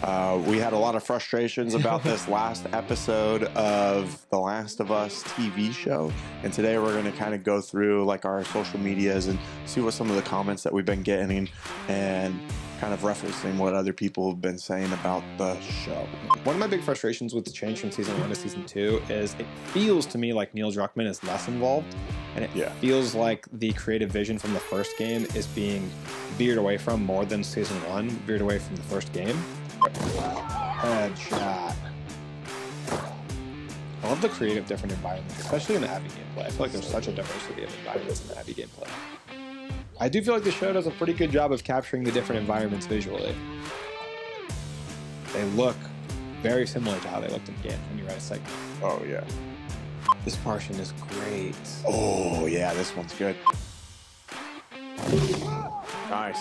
We had a lot of frustrations about this last episode of the Last of Us TV show, and today we're going to kind of go through like our social medias and see what some of the comments that we've been getting and kind of referencing what other people have been saying about the show. One of my big frustrations with the change from season 1 to season 2 is it feels to me like Neil Druckmann is less involved, and it feels like the creative vision from the first game is being veered away from more than season 1 veered away from the first game. Headshot. I love the creative different environments, especially in the Abby gameplay. I feel like there's such a diversity of environments in the Abby gameplay. I do feel like the show does a pretty good job of capturing the different environments visually. They look very similar to how they looked in the game when you write a segment. Oh, yeah. This portion is great. Oh, yeah, this one's good. Nice.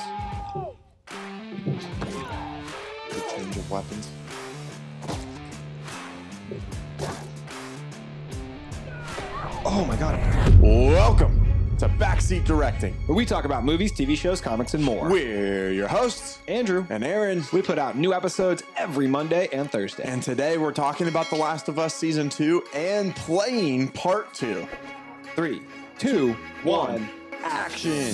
Good change of weapons. Oh my god. Welcome to Backseat Directing, where we talk about movies, TV shows, comics, and more. We're your hosts, Andrew and Aaron. We put out new episodes every Monday and Thursday. And today we're talking about The Last of Us Season 2 and playing Part 2. 3, 2, 1, action!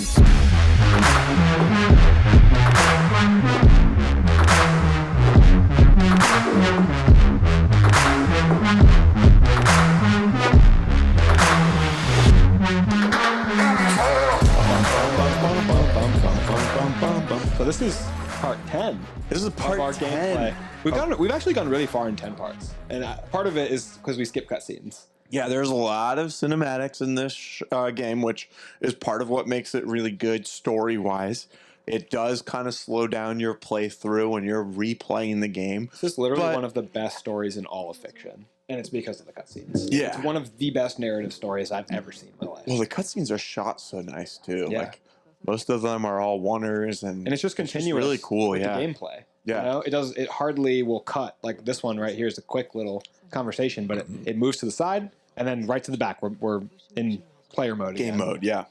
So this is part 10. This is part of our 10. Gameplay. We've actually gone really far in 10 parts, and part of it is because we skip cutscenes. Yeah, there's a lot of cinematics in this game, which is part of what makes it really good story-wise. It does kind of slow down your playthrough when you're replaying the game. This is literally one of the best stories in all of fiction, and it's because of the cutscenes. Yeah. It's one of the best narrative stories I've ever seen in my life. Well, the cutscenes are shot so nice, too. Yeah. Like, most of them are all oneers, and it's just continuous. It's really cool, with yeah. The gameplay. Yeah. You know, it hardly will cut. Like this one right here is a quick little conversation, but it moves to the side and then right to the back. We're in player mode again. Game mode, yeah.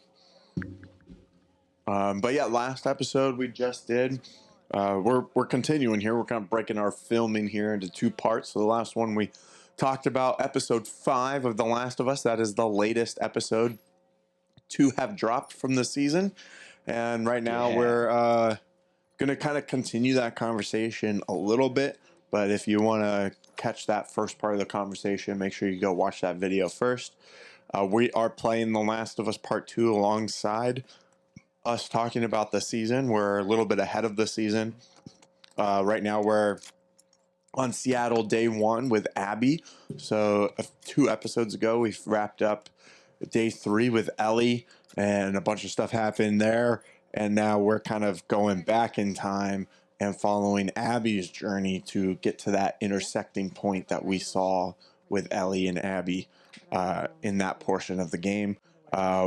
But yeah, last episode we just did. We're continuing here. We're kind of breaking our filming here into two parts. So the last one we talked about episode 5 of The Last of Us. That is the latest episode to have dropped from the season. And right now we're going to kind of continue that conversation a little bit. But if you want to catch that first part of the conversation, make sure you go watch that video first. We are playing The Last of Us Part 2 alongside us talking about the season. We're a little bit ahead of the season. Right now we're on Seattle day 1 with Abby. So 2 episodes ago we wrapped up day 3 with Ellie, and a bunch of stuff happened there. And now we're kind of going back in time and following Abby's journey to get to that intersecting point that we saw with Ellie and Abby in that portion of the game.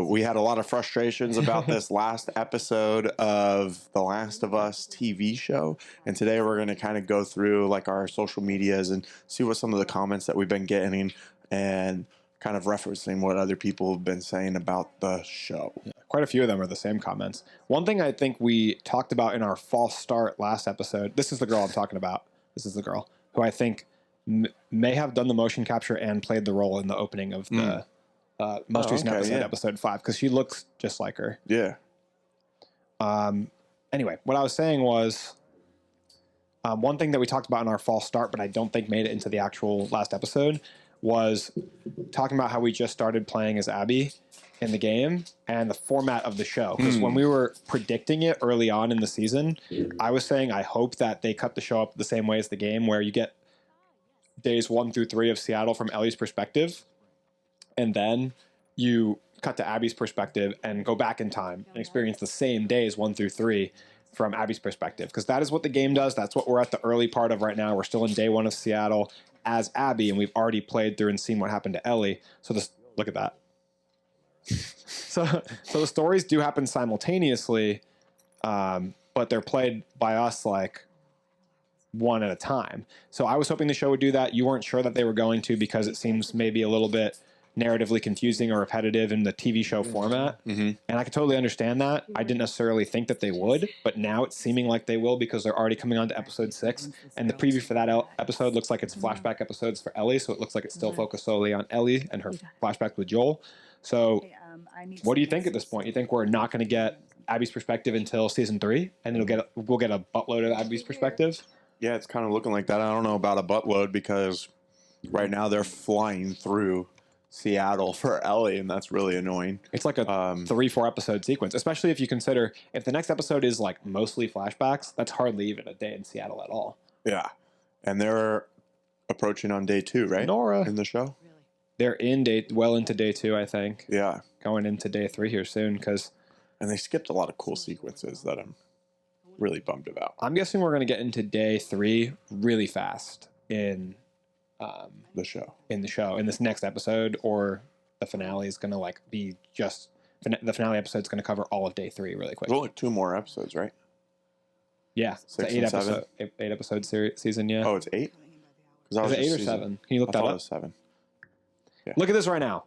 We had a lot of frustrations about this last episode of The Last of Us TV show. And today we're going to kind of go through like our social medias and see what some of the comments that we've been getting and kind of referencing what other people have been saying about the show. Yeah, quite a few of them are the same comments. One thing I think we talked about in our false start last episode, this is the girl I'm talking about. This is the girl who I think may have done the motion capture and played the role in the opening of the most recent episode, episode 5, because she looks just like her. Yeah. Anyway, what I was saying was one thing that we talked about in our false start, but I don't think made it into the actual last episode, was talking about how we just started playing as Abby in the game and the format of the show. Because when we were predicting it early on in the season, I was saying I hope that they cut the show up the same way as the game, where you get days 1 through 3 of Seattle from Ellie's perspective, and then you cut to Abby's perspective and go back in time and experience the same days 1 through 3 from Abby's perspective. Because that is what the game does. That's what we're at the early part of right now. We're still in day 1 of Seattle as Abby, and we've already played through and seen what happened to Ellie. So look at that. So the stories do happen simultaneously, but they're played by us like one at a time. So I was hoping the show would do that. You weren't sure that they were going to, because it seems maybe a little bit narratively confusing or repetitive in the TV show format. And I could totally understand that. I didn't necessarily think that they would, but now it's seeming like they will because they're already coming on to episode 6. And the preview for that episode looks like it's flashback episodes for Ellie, so it looks like it's still focused solely on Ellie and her flashback with Joel. So what do you think at this point? You think we're not going to get Abby's perspective until season 3, and we'll get a buttload of Abby's perspective? Yeah, it's kind of looking like that. I don't know about a buttload because right now they're flying through Seattle for Ellie, and that's really annoying. It's like a 3-4 episode sequence, especially if you consider if the next episode is like mostly flashbacks, that's hardly even a day in Seattle at all. Yeah, and they're approaching on day 2, right? Nora in the show. They're well into day 2, I think. Yeah, going into day 3 here soon because. And they skipped a lot of cool sequences that I'm really bummed about. I'm guessing we're going to get into day 3 really fast in the show. In this next episode, or the finale is going to like be just the finale episode is going to cover all of day 3 really quick. There's only 2 more episodes, right? Yeah, 6 it's and 7. 8 episode season. Yeah. Oh, it's 8. Is it 8 or 7? Can you look that up? It was 7. Yeah. Look at this right now.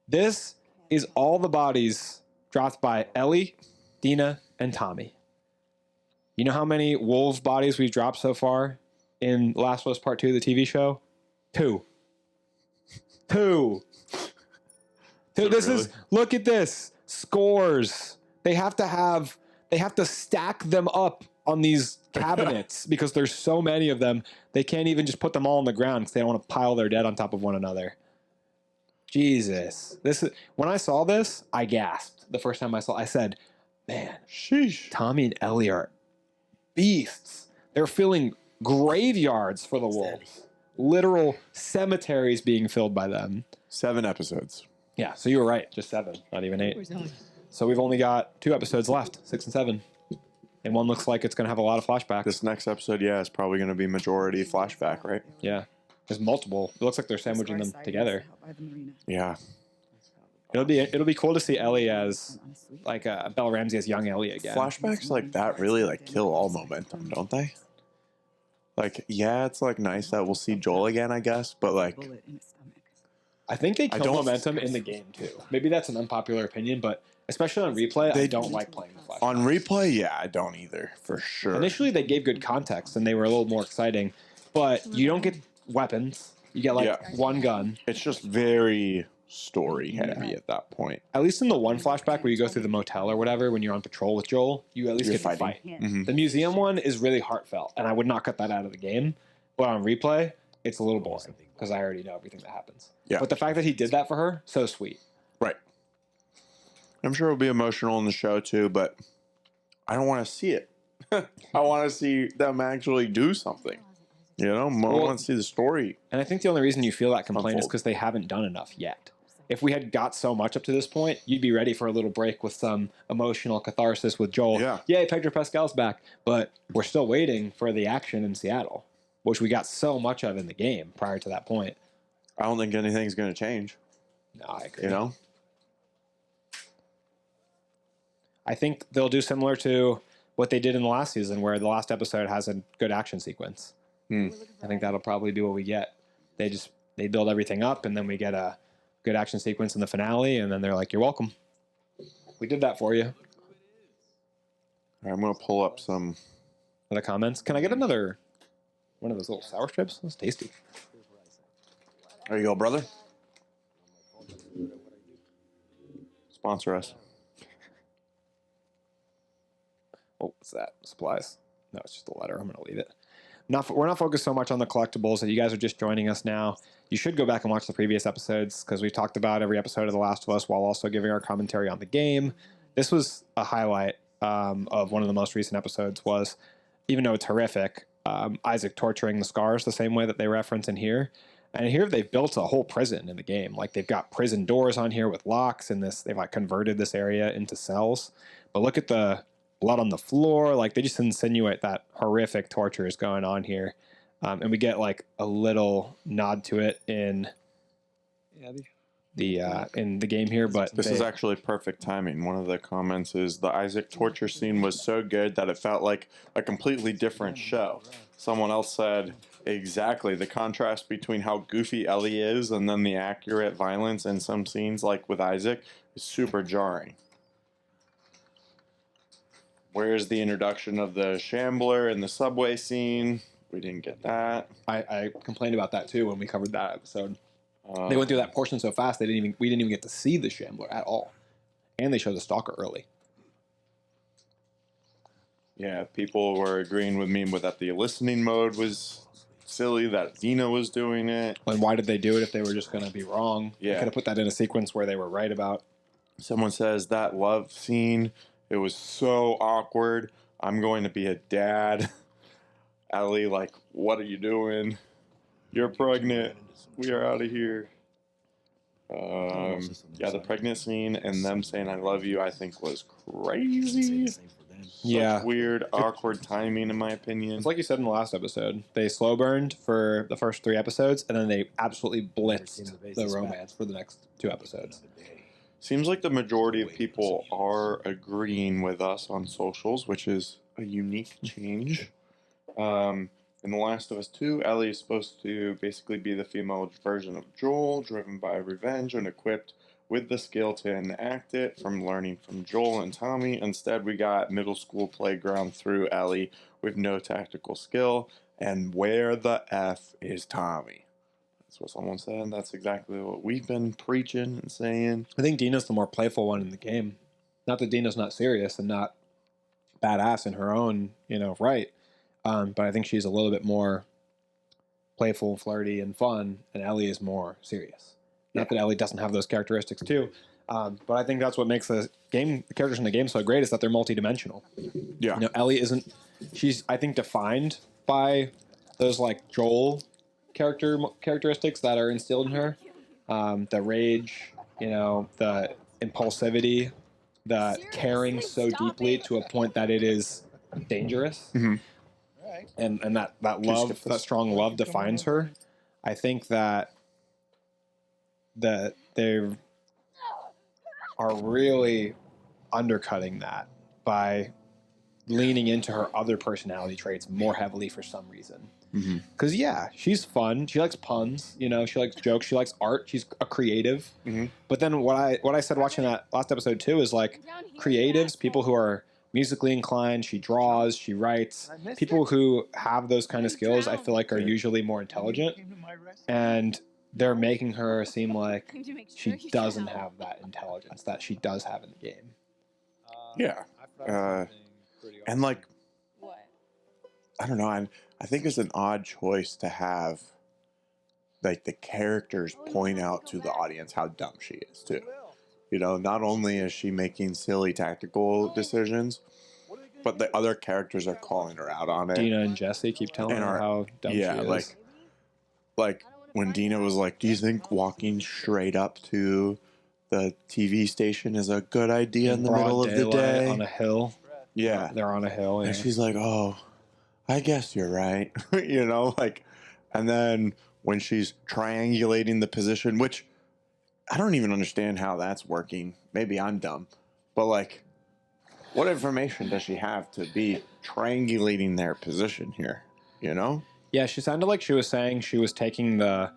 This is all the bodies dropped by Ellie, Dina, and Tommy. You know how many wolf bodies we've dropped so far in Last of Us Part 2, the TV show? 2. Look at this. Scores. They have to stack them up on these cabinets because there's so many of them. They can't even just put them all on the ground because they don't want to pile their dead on top of one another. Jesus. When I saw this, I gasped. The first time I said, man, sheesh. Tommy and Ellie are beasts. They're filling graveyards for the wolves. Literal cemeteries being filled by them. 7 episodes. Yeah, so you were right. Just 7, not even 8. So we've only got 2 episodes left, 6 and 7. And one looks like it's going to have a lot of flashbacks. This next episode, yeah, is probably going to be majority flashback, right? Yeah. There's multiple. It looks like they're sandwiching them together. Yeah. It'll be cool to see Ellie as like Bella Ramsey as young Ellie again. Flashbacks like that really like kill all momentum, don't they? Like, yeah, it's like nice that we'll see Joel again, I guess, but like, I think they kill momentum in the game too. Maybe that's an unpopular opinion, but especially on replay, I don't like playing the flashbacks. On replay, yeah, I don't either, for sure. Initially, they gave good context and they were a little more exciting, but you don't get weapons. You get like one gun. It's just very story heavy at that point. At least in the one flashback where you go through the motel or whatever, when you're on patrol with Joel, you at least get to fight. Mm-hmm. The museum one is really heartfelt, and I would not cut that out of the game. But on replay, it's a little boring because I already know everything that happens. Yeah. But the fact that he did that for her, so sweet. Right. I'm sure it'll be emotional in the show too, but I don't want to see it. I want to see them actually do something. You know, I want to see the story. And I think the only reason you feel that complaint is because they haven't done enough yet. If we had got so much up to this point, you'd be ready for a little break with some emotional catharsis with Joel. Yeah. Yay, Pedro Pascal's back. But we're still waiting for the action in Seattle, which we got so much of in the game prior to that point. I don't think anything's going to change. No, I agree. You know? I think they'll do similar to what they did in the last season, where the last episode has a good action sequence. I think that'll probably be what we get. They build everything up, and then we get a good action sequence in the finale, and then they're like, "You're welcome. We did that for you." All right, I'm going to pull up some other comments. Can I get another one of those little sour strips? That's tasty. There you go, brother. Sponsor us. Oh, what's that? Supplies? No, it's just a letter. I'm going to leave it. We're not focused so much on the collectibles. That you guys are just joining us now. You should go back and watch the previous episodes because we've talked about every episode of The Last of Us while also giving our commentary on the game. This was a highlight of one of the most recent episodes was, even though it's horrific, Isaac torturing the scars the same way that they reference in here. And here they've built a whole prison in the game. Like they've got prison doors on here with locks and they've like converted this area into cells. But look at the blood on the floor. Like they just insinuate that horrific torture is going on here. And we get like a little nod to it in the game here, but this is actually perfect timing. One of the comments is the Isaac torture scene was so good that it felt like a completely different show. Someone else said Exactly. The contrast between how goofy Ellie is and then the accurate violence in some scenes, like with Isaac, is super jarring. Where's the introduction of the Shambler in the subway scene? We didn't get that. I complained about that too when we covered that episode. They went through that portion so fast we didn't even get to see the Shambler at all, and they showed the Stalker early. Yeah, people were agreeing with me that the listening mode was silly, that Dina was doing it. And why did they do it if they were just going to be wrong? Yeah. They could have put that in a sequence where they were right about. Someone says that love scene, it was so awkward. I'm going to be a dad. Ellie, like, what are you doing? You're pregnant. We are out of here. Yeah, the pregnant scene and them saying I love you, I think was crazy. Yeah. Weird, awkward timing, in my opinion. It's like you said in the last episode. They slow burned for the first 3 episodes, and then they absolutely blitzed the romance for the next 2 episodes. Seems like the majority of people are agreeing with us on socials, which is a unique change. In The Last of Us 2, Ellie is supposed to basically be the female version of Joel, driven by revenge and equipped with the skill to enact it from learning from Joel and Tommy. Instead, we got middle school playground through Ellie with no tactical skill. And where the F is Tommy? That's what someone said. That's exactly what we've been preaching and saying. I think Dina's the more playful one in the game. Not that Dina's not serious and not badass in her own, right. But I think she's a little bit more playful, flirty, and fun, and Ellie is more serious. Not that Ellie doesn't have those characteristics too, but I think that's what makes the characters in the game so great is that they're multidimensional. Yeah. Ellie isn't. She's, I think, defined by those like Joel characteristics that are instilled in her. The rage, the impulsivity, the caring so deeply to a point that it is dangerous. Mm-hmm. And that love, that strong love defines her. I think that they are really undercutting that by leaning into her other personality traits more heavily for some reason. Because she's fun. She likes puns. She likes jokes. She likes art. She's a creative. Mm-hmm. But then what I said watching that last episode too is like creatives, people who are musically inclined. She draws. She writes. People who have those kind of skills, I feel like, are usually more intelligent, and they're making her seem like she doesn't have that intelligence that she does have in the game. Yeah. And like, I don't know. I think it's an odd choice to have like the characters point out to the audience how dumb she is too. Not only is she making silly tactical decisions, but the other characters are calling her out on it. Dina and Jesse keep telling her how dumb she is. Like when Dina was like, "Do you think walking straight up to the TV station is a good idea in the middle of the day on a hill?" Yeah, they're on a hill, and she's like, "Oh, I guess you're right." And then when she's triangulating the position, which I don't even understand how that's working. Maybe I'm dumb, but like, what information does she have to be triangulating their position here? Yeah, she sounded like she was saying she was taking the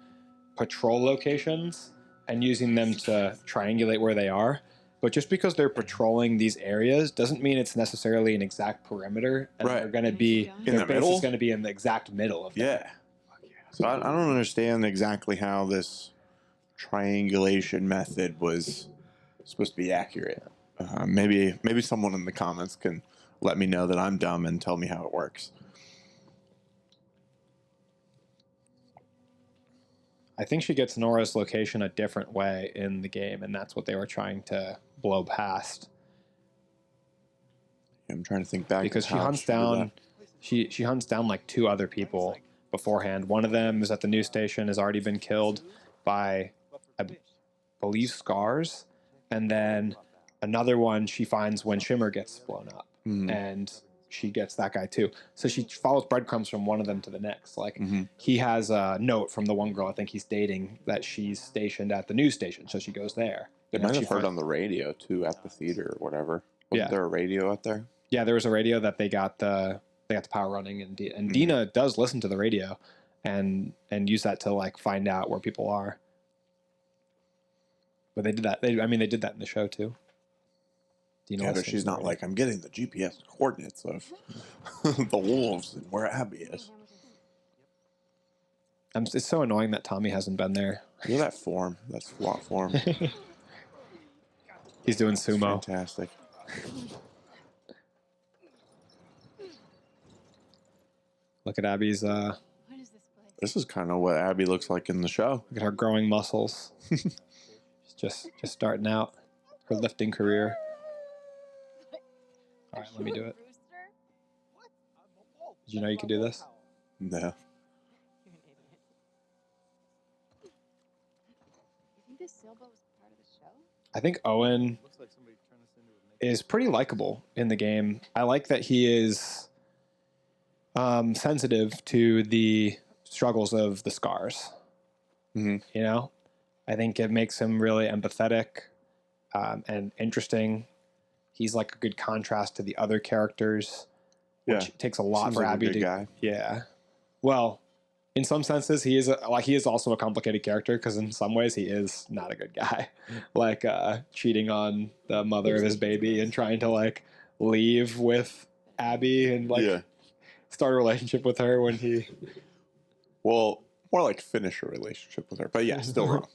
patrol locations and using them to triangulate where they are. But just because they're patrolling these areas doesn't mean it's necessarily an exact perimeter. And they're going to be, their base is going to be in the exact middle of them. Yeah. So I don't understand exactly how this triangulation method was supposed to be accurate. Maybe someone in the comments can let me know that I'm dumb and tell me how it works. I think she gets Nora's location a different way in the game, and that's what they were trying to blow past. I'm trying to think back because she hunts down, she hunts down like 2 other people beforehand. One of them is at the news station, has already been killed by, I believe, Scars, and then another one she finds when Shimmer gets blown up, and she gets that guy too. So she follows breadcrumbs from one of them to the next. Like he has a note from the one girl I think he's dating that she's stationed at the news station, so she goes there. They might have heard on the radio too at the theater or whatever. Wasn't there a radio out there? Yeah, there was a radio that they got the power running, and Dina does listen to the radio, and use that to like find out where people are. But they did that. They did that in the show too. Do you know? Yeah, but she's not like, I'm getting the GPS coordinates of the wolves and where Abby is. It's so annoying that Tommy hasn't been there. Look at that form. That squat form. He's doing sumo. Fantastic. Look at Abby's. What is this place? This is kind of what Abby looks like in the show. Look at her growing muscles. just starting out her lifting career. All right, let me do it. Did you know you could do this? No. You're an idiot. You think this sailboat was part of the show? I think Owen is pretty likable in the game. I like that he is sensitive to the struggles of the scars. Mm-hmm. You know, I think it makes him really empathetic and interesting. He's like a good contrast to the other characters, which takes a lot Seems for like a Abby good to. guy. Yeah, well, in some senses, he is also a complicated character because in some ways he is not a good guy, like cheating on the mother of his baby and trying to like leave with Abby and like start a relationship with her when he. Well, more like finish a relationship with her, but yeah, still wrong.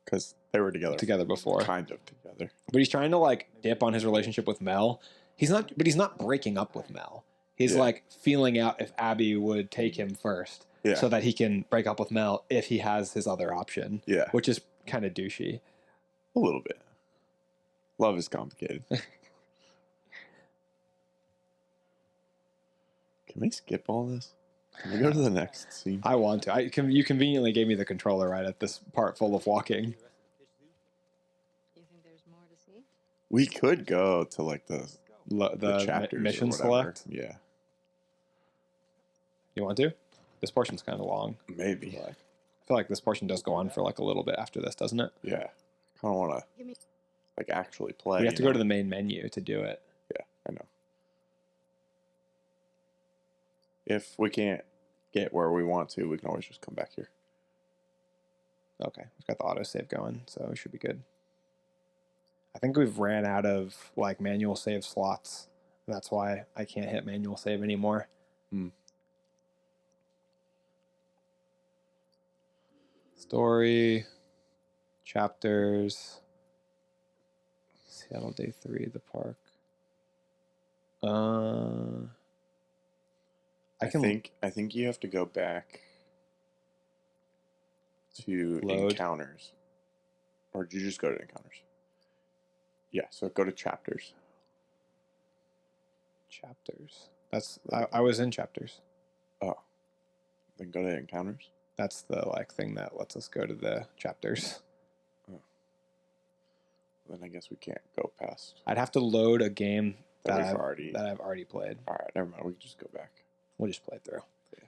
Because they were together before, kind of together. But he's trying to like dip on his relationship with Mel. He's not breaking up with Mel. He's like feeling out if Abby would take him first, so that he can break up with Mel if he has his other option. Yeah, which is kind of douchey. A little bit. Love is complicated. Can we skip all this? Can we go to the next scene? I want to. You conveniently gave me the controller right at this part full of walking. You think there's more to see? We could go to like the chapters mission or select. Yeah. You want to? This portion's kind of long. Maybe. I feel like this portion does go on for like a little bit after this, doesn't it? Yeah. Kind of want to like actually play. We have to go to the main menu to do it. Yeah, I know. If we can't get where we want to, we can always just come back here. Okay, we've got the autosave going, so we should be good. I think we've ran out of like manual save slots. That's why I can't hit manual save anymore. Story, chapters, Seattle Day 3, the park. I think you have to go back to encounters. Or did you just go to encounters? Yeah, so go to chapters. Chapters. I was in chapters. Oh. Then go to encounters? That's the like thing that lets us go to the chapters. Oh. Then I guess we can't go past. I'd have to load a game that I've already played. All right, never mind. We can just go back. We'll just play through. Yeah.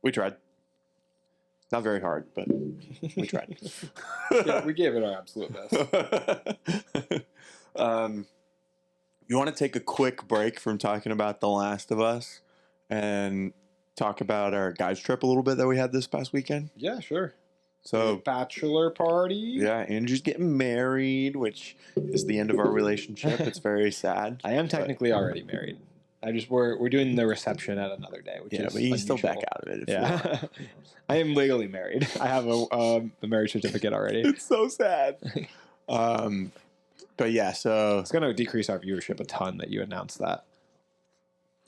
We tried. Not very hard, but we tried. Yeah, we gave it our absolute best. You want to take a quick break from talking about The Last of Us and talk about our guys trip a little bit that we had this past weekend? Yeah, sure. So, bachelor party. Yeah, Andrew's getting married, which is the end of our relationship. It's very sad. I am technically already married. We're doing the reception at another day, which is but you can still back unusual. out of it. Yeah, I am legally married. I have a marriage certificate already. It's so sad. But yeah, so it's going to decrease our viewership a ton that you announced that.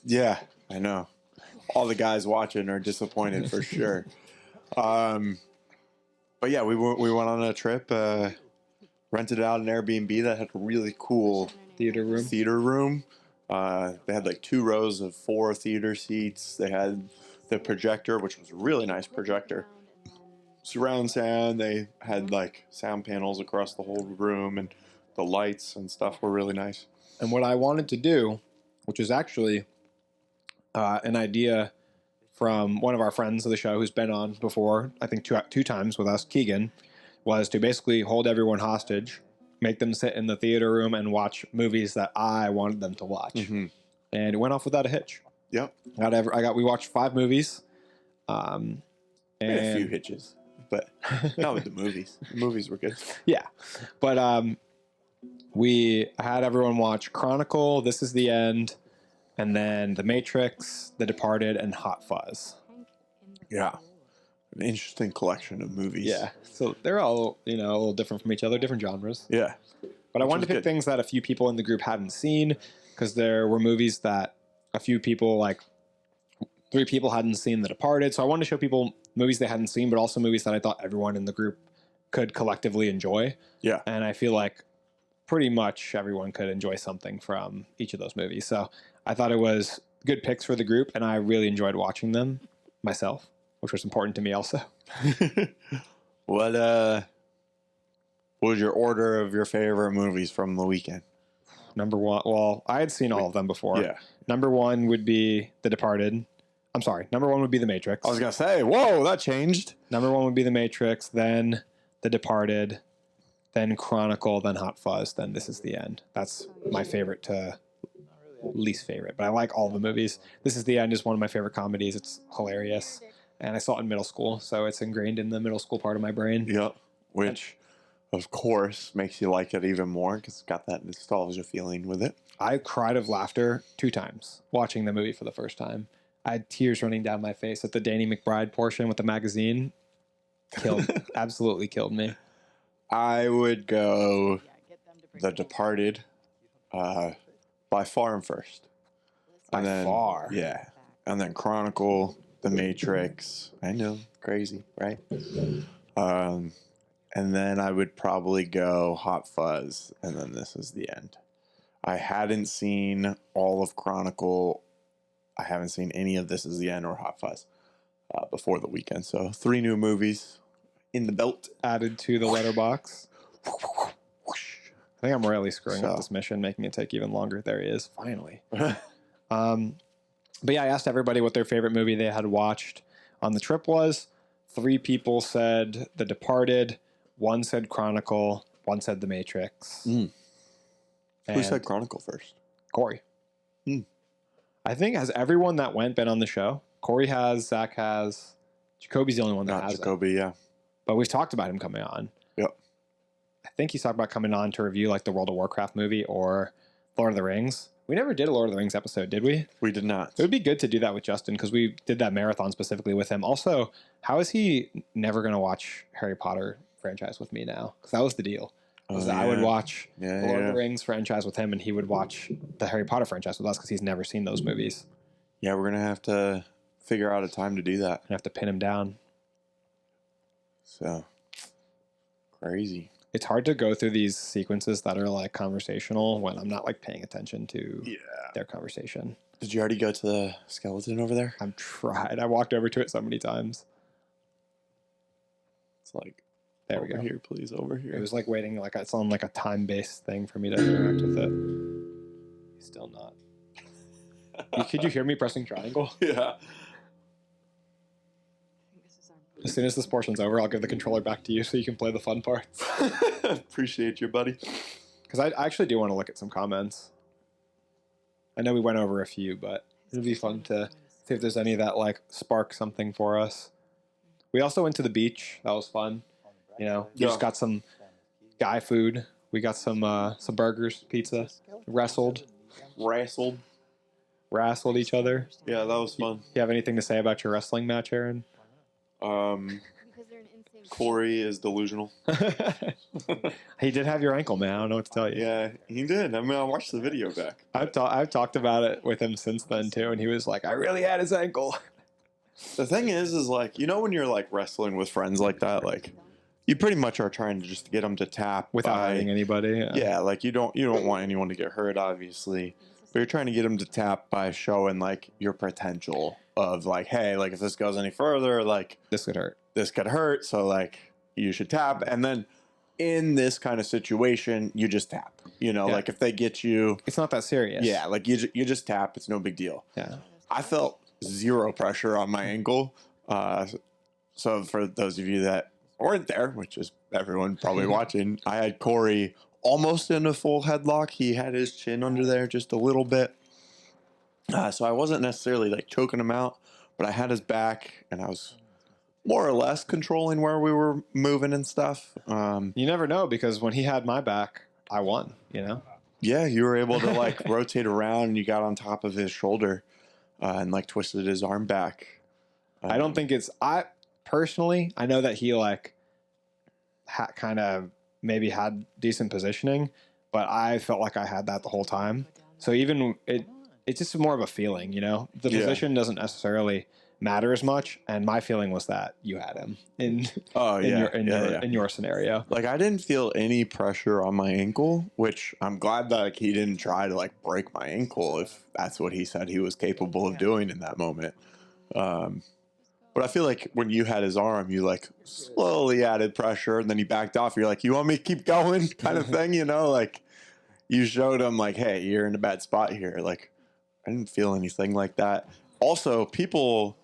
Yeah, I know. All the guys watching are disappointed for sure. But yeah, we went on a trip, rented out an Airbnb that had a really cool Theater room. They had like 2 rows of 4 theater seats. They had the projector, which was a really nice projector. Surround sound. They had like sound panels across the whole room, and the lights and stuff were really nice. And what I wanted to do, which is actually an idea from one of our friends of the show who's been on before, I think two times with us, Keegan, was to basically hold everyone hostage, make them sit in the theater room and watch movies that I wanted them to watch. Mm-hmm. And it went off without a hitch. Yep. We watched 5 movies. And We had a few hitches, but not with the movies. The movies were good. yeah, but we had everyone watch Chronicle, This Is the End, and then The Matrix, The Departed, and Hot Fuzz. Yeah. An interesting collection of movies. Yeah, so they're all a little different from each other, different genres. Yeah. But I Which wanted was to pick good. things that a few people in the group hadn't seen, because there were movies that a few people, like 3 people, hadn't seen. The Departed. So I wanted to show people movies they hadn't seen, but also movies that I thought everyone in the group could collectively enjoy. Yeah. And I feel like pretty much everyone could enjoy something from each of those movies. So I thought it was good picks for the group, and I really enjoyed watching them myself, which was important to me also. What was your order of your favorite movies from the weekend? Number 1, well, I had seen all of them before. Yeah. Number 1 would be The Departed. I'm sorry. Number 1 would be The Matrix. I was going to say, whoa, that changed. Number 1 would be The Matrix, then The Departed, then Chronicle, then Hot Fuzz, then This Is the End. That's my favorite to least favorite, but I like all the movies. This Is the End is one of my favorite comedies. It's hilarious. And I saw it in middle school, so it's ingrained in the middle school part of my brain. Yep. Which, of course, makes you like it even more because it's got that nostalgia feeling with it. I cried of laughter 2 times watching the movie for the first time. I had tears running down my face at the Danny McBride portion with the magazine. Absolutely killed me. I would go The Departed by far and first. By far. Yeah. And then Chronicle, The Matrix. I know, crazy, right? And then I would probably go Hot Fuzz, and then This Is the End. I hadn't seen all of Chronicle. I haven't seen any of This Is the End or Hot Fuzz before the weekend. So 3 new movies in the belt. Added to the letterbox. I think I'm royally screwing up this mission, making it take even longer. There he is, finally. But yeah, I asked everybody what their favorite movie they had watched on the trip was. 3 people said The Departed, 1 said Chronicle, 1 said The Matrix. Who And said Chronicle first? Corey. Hmm. I think, has everyone that went been on the show? Corey has, Zach has, Jacoby's the only one that Not hasn't. Jacoby, yeah. But we've talked about him coming on. Yep. I think he's talked about coming on to review like the World of Warcraft movie or Lord of the Rings. We never did a Lord of the Rings episode, did we? We did not. It would be good to do that with Justin because we did that marathon specifically with him. Also, how is he never going to watch Harry Potter franchise with me now? Because that was the deal. Was that I would watch the Lord of the Rings franchise with him and he would watch the Harry Potter franchise with us because he's never seen those movies. Yeah, we're going to have to figure out a time to do that. I have to pin him down. So, crazy. It's hard to go through these sequences that are like conversational when I'm not like paying attention to their conversation. Did you already go to the skeleton over there? I've tried. I walked over to it so many times. It's like, there we go. Over here, please, over here. It was like waiting, like it's on like a time-based thing for me to interact with it. He's still not. Could you hear me pressing triangle? Yeah. As soon as this portion's over, I'll give the controller back to you so you can play the fun parts. Appreciate you, buddy. Because I actually do want to look at some comments. I know we went over a few, but it'd be fun to see if there's any that like spark something for us. We also went to the beach. That was fun. You know, we just got some guy food. We got some burgers, pizza. Wrestled each other. Yeah, that was fun. You have anything to say about your wrestling match, Aaron? Corey is delusional. He did have your ankle, man. I don't know what to tell you. Yeah, he did. I mean, I watched the video back. I've talked about it with him since then too, and he was like, "I really had his ankle." The thing is like, you know, when you're like wrestling with friends like that, like you pretty much are trying to just get them to tap Without hurting anybody. Yeah, like you don't want anyone to get hurt, obviously, but you're trying to get them to tap by showing like your potential of like, hey, like if this goes any further, like This could hurt. So like you should tap. And then in this kind of situation, you just tap. You know, like if they get you, It's not that serious. yeah, like you just tap. It's no big deal. Yeah. I felt zero pressure on my ankle. So for those of you that weren't there, which is everyone probably watching, I had Corey almost in a full headlock. He had his chin under there just a little bit. So I wasn't necessarily like choking him out, but I had his back, and I was more or less controlling where we were moving and stuff. You never know, because when he had my back, I won, you know? Yeah, you were able to like rotate around, and you got on top of his shoulder and like twisted his arm back. I don't think I personally, I know that he like kind of maybe had decent positioning, but I felt like I had that the whole time. So even it's just more of a feeling, you know? The Yeah. position doesn't necessarily matter as much, and my feeling was that you had him in your scenario. Like I didn't feel any pressure on my ankle, which I'm glad that like, he didn't try to like break my ankle if that's what he said he was capable of doing in that moment. But I feel like when you had his arm, you like slowly added pressure, and then he backed off. You're like, "You want me to keep going?" kind of thing, you know? Like you showed him like, "Hey, you're in a bad spot here." Like I didn't feel anything like that. Also, people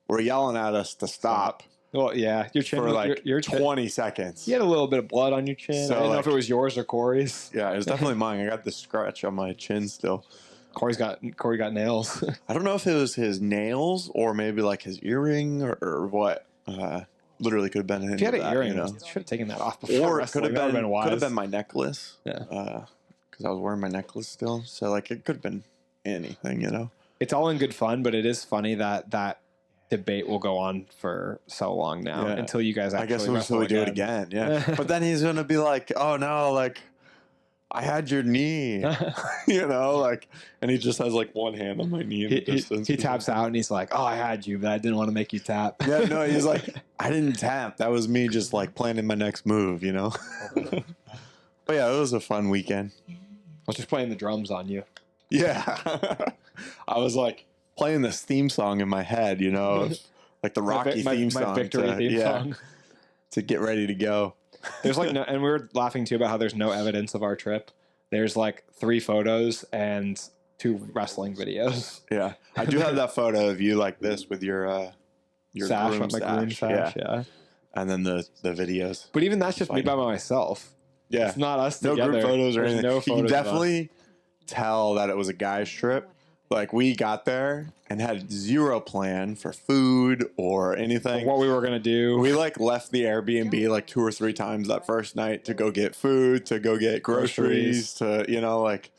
were yelling at us to stop Well, yeah, your chin for like your chin, 20 seconds. you had a little bit of blood on your chin. So, I didn't know like- if it was yours or Corey's. Yeah, it was definitely mine. I got the scratch on my chin still. Corey got nails. I don't know if it was his nails or maybe like his earring or what. Literally could have been If you had an that, earring, you know? you should have taken that off before Or it could wrestling. have That would've been wise. my necklace. Yeah. Because I was wearing my necklace still. So like it could have been anything, you know. It's all in good fun, but it is funny that debate will go on for so long now Yeah. until you guys I actually guess wrestle until we do it again. Yeah. But then he's gonna be like, "Oh no, like I had your knee," you know, like, and he just has like one hand on my knee in the distance. He taps out and he's like, "Oh, I had you, but I didn't want to make you tap." Yeah, no, he's like, "I didn't tap. That was me just like planning my next move," you know. But yeah, it was a fun weekend. I was just playing the drums on you. Yeah. I was like playing this theme song in my head, you know, like the Rocky theme song. My victory theme song. To get ready to go. There's like no, and we were laughing too about how there's no evidence of our trip. There's like 3 photos and 2 wrestling videos. Yeah. I do have that photo of you like this with your Sash, groom like my groom sash, yeah. And then the videos. But even that's just me by myself. Yeah. It's not us No together. group photos or There's anything. no You photos can of us. definitely tell that it was a guy's trip. Like we got there and had zero plan for food or anything. what we were gonna do. We like left the Airbnb like 2 or 3 times that first night to go get food, to go get groceries, to, you know, like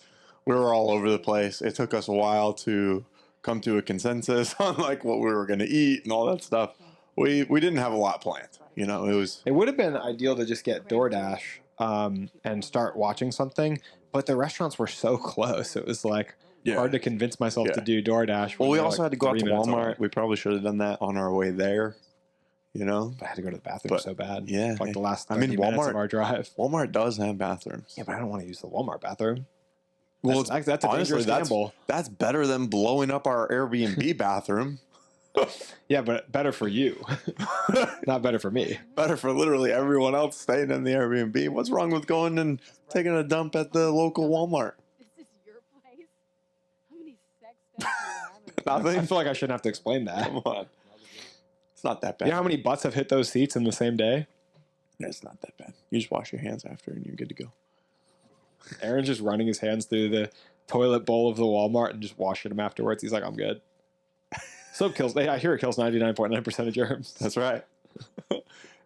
we were all over the place. It took us a while to come to a consensus on like what we were going to eat and all that stuff. We didn't have a lot planned, you know. It would have been ideal to just get DoorDash and start watching something, but the restaurants were so close. It was like hard to convince myself to do DoorDash. Well, we when also they're, had to go like, out to 3 minutes Walmart. away. We probably should have done that on our way there, you know. I had to go to the bathroom so bad. Yeah, like the last 30 I mean, minutes Walmart of our drive. Walmart does have bathrooms. Yeah, but I don't want to use the Walmart bathroom. Well, That's a honestly, dangerous gamble. that's better than blowing up our Airbnb bathroom. Yeah, but better for you, not better for me. Better for literally everyone else staying in the Airbnb. What's wrong with going and taking a dump at the local Walmart? This is your place? How many sex steps do you have? Nothing. I feel like I shouldn't have to explain that. Come on. It's not that bad. You know how many butts have hit those seats in the same day? It's not that bad. You just wash your hands after and you're good to go. Aaron's just running his hands through the toilet bowl of the Walmart and just washing them afterwards. He's like, I'm good. Soap kills. I hear it kills 99.9% of germs. That's right.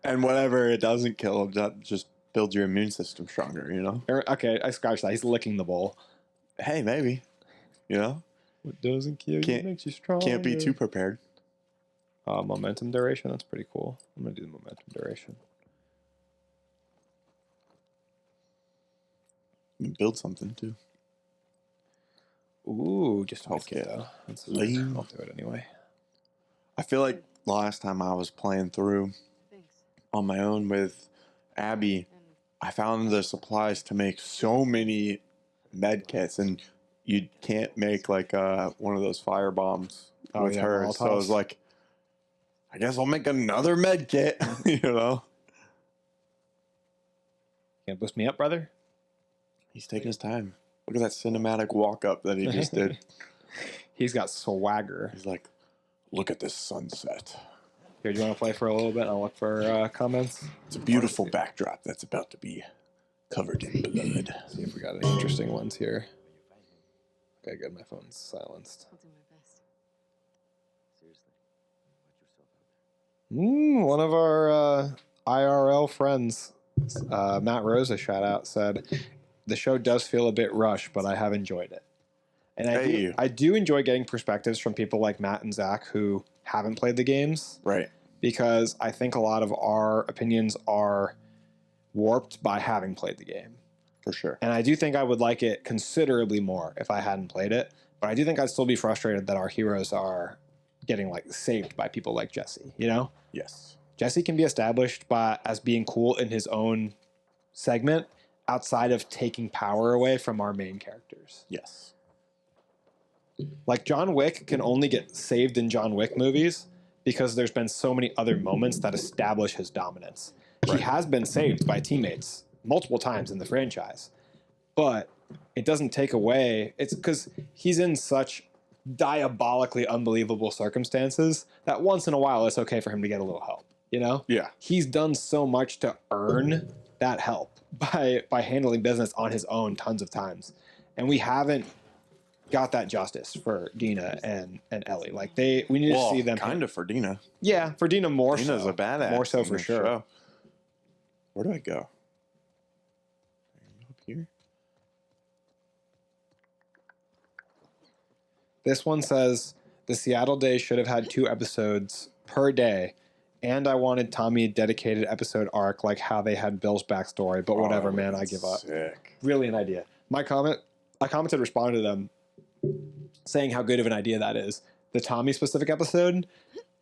And whatever it doesn't kill, that just builds your immune system stronger, you know? Aaron, okay, I scratched that. He's licking the bowl. Hey, maybe. You know? What doesn't kill you makes you strong. Can't be too prepared. Momentum duration. That's pretty cool. I'm going to do the momentum duration. You can build something too. Ooh, just a Okay. kit though. Lame. I'll do it anyway. I feel like the last time I was playing through Thanks. on my own with Abby, And I found the supplies to make so many med kits, and you can't make like one of those fire bombs with her. So I was Molotovs. like, I guess I'll make another med kit, you know? You gonna boost me up, brother? He's taking his time. Look at that cinematic walk up that he just did. He's got swagger. He's like, look at this sunset. Here, do you want to play for a little bit? I'll look for comments. It's a beautiful backdrop that's about to be covered in blood. See if we got any interesting ones here. Okay, good. My phone's silenced. I'll do my best. Seriously, watch yourself out One of our IRL friends, Matt Rosa, shout out, said the show does feel a bit rushed, but I have enjoyed it. And Hey. I do enjoy getting perspectives from people like Matt and Zach who haven't played the games, Right. because I think a lot of our opinions are warped by having played the game. For sure. And I do think I would like it considerably more if I hadn't played it. But I do think I'd still be frustrated that our heroes are getting like saved by people like Jesse. You know, Yes. Jesse can be established by as being cool in his own segment outside of taking power away from our main characters. Yes. Like John Wick can only get saved in John Wick movies because there's been so many other moments that establish his dominance. Right. He has been saved by teammates multiple times in the franchise, but it doesn't take away. It's because he's in such diabolically unbelievable circumstances that once in a while it's okay for him to get a little help. You know? Yeah. He's done so much to earn that help by handling business on his own tons of times, and we haven't got that justice for Dina and Ellie. Like we need to see them kind of for Dina. Yeah, for Dina more Dina's so. a badass. More so in for this sure. show. Where do I go? Up here. This one says the Seattle Day should have had 2 episodes per day, and I wanted Tommy a dedicated episode arc like how they had Bill's backstory. But whatever, Oh, man, I give up. Sick. Really an idea. I commented, responded to them, saying how good of an idea that is. The Tommy specific episode,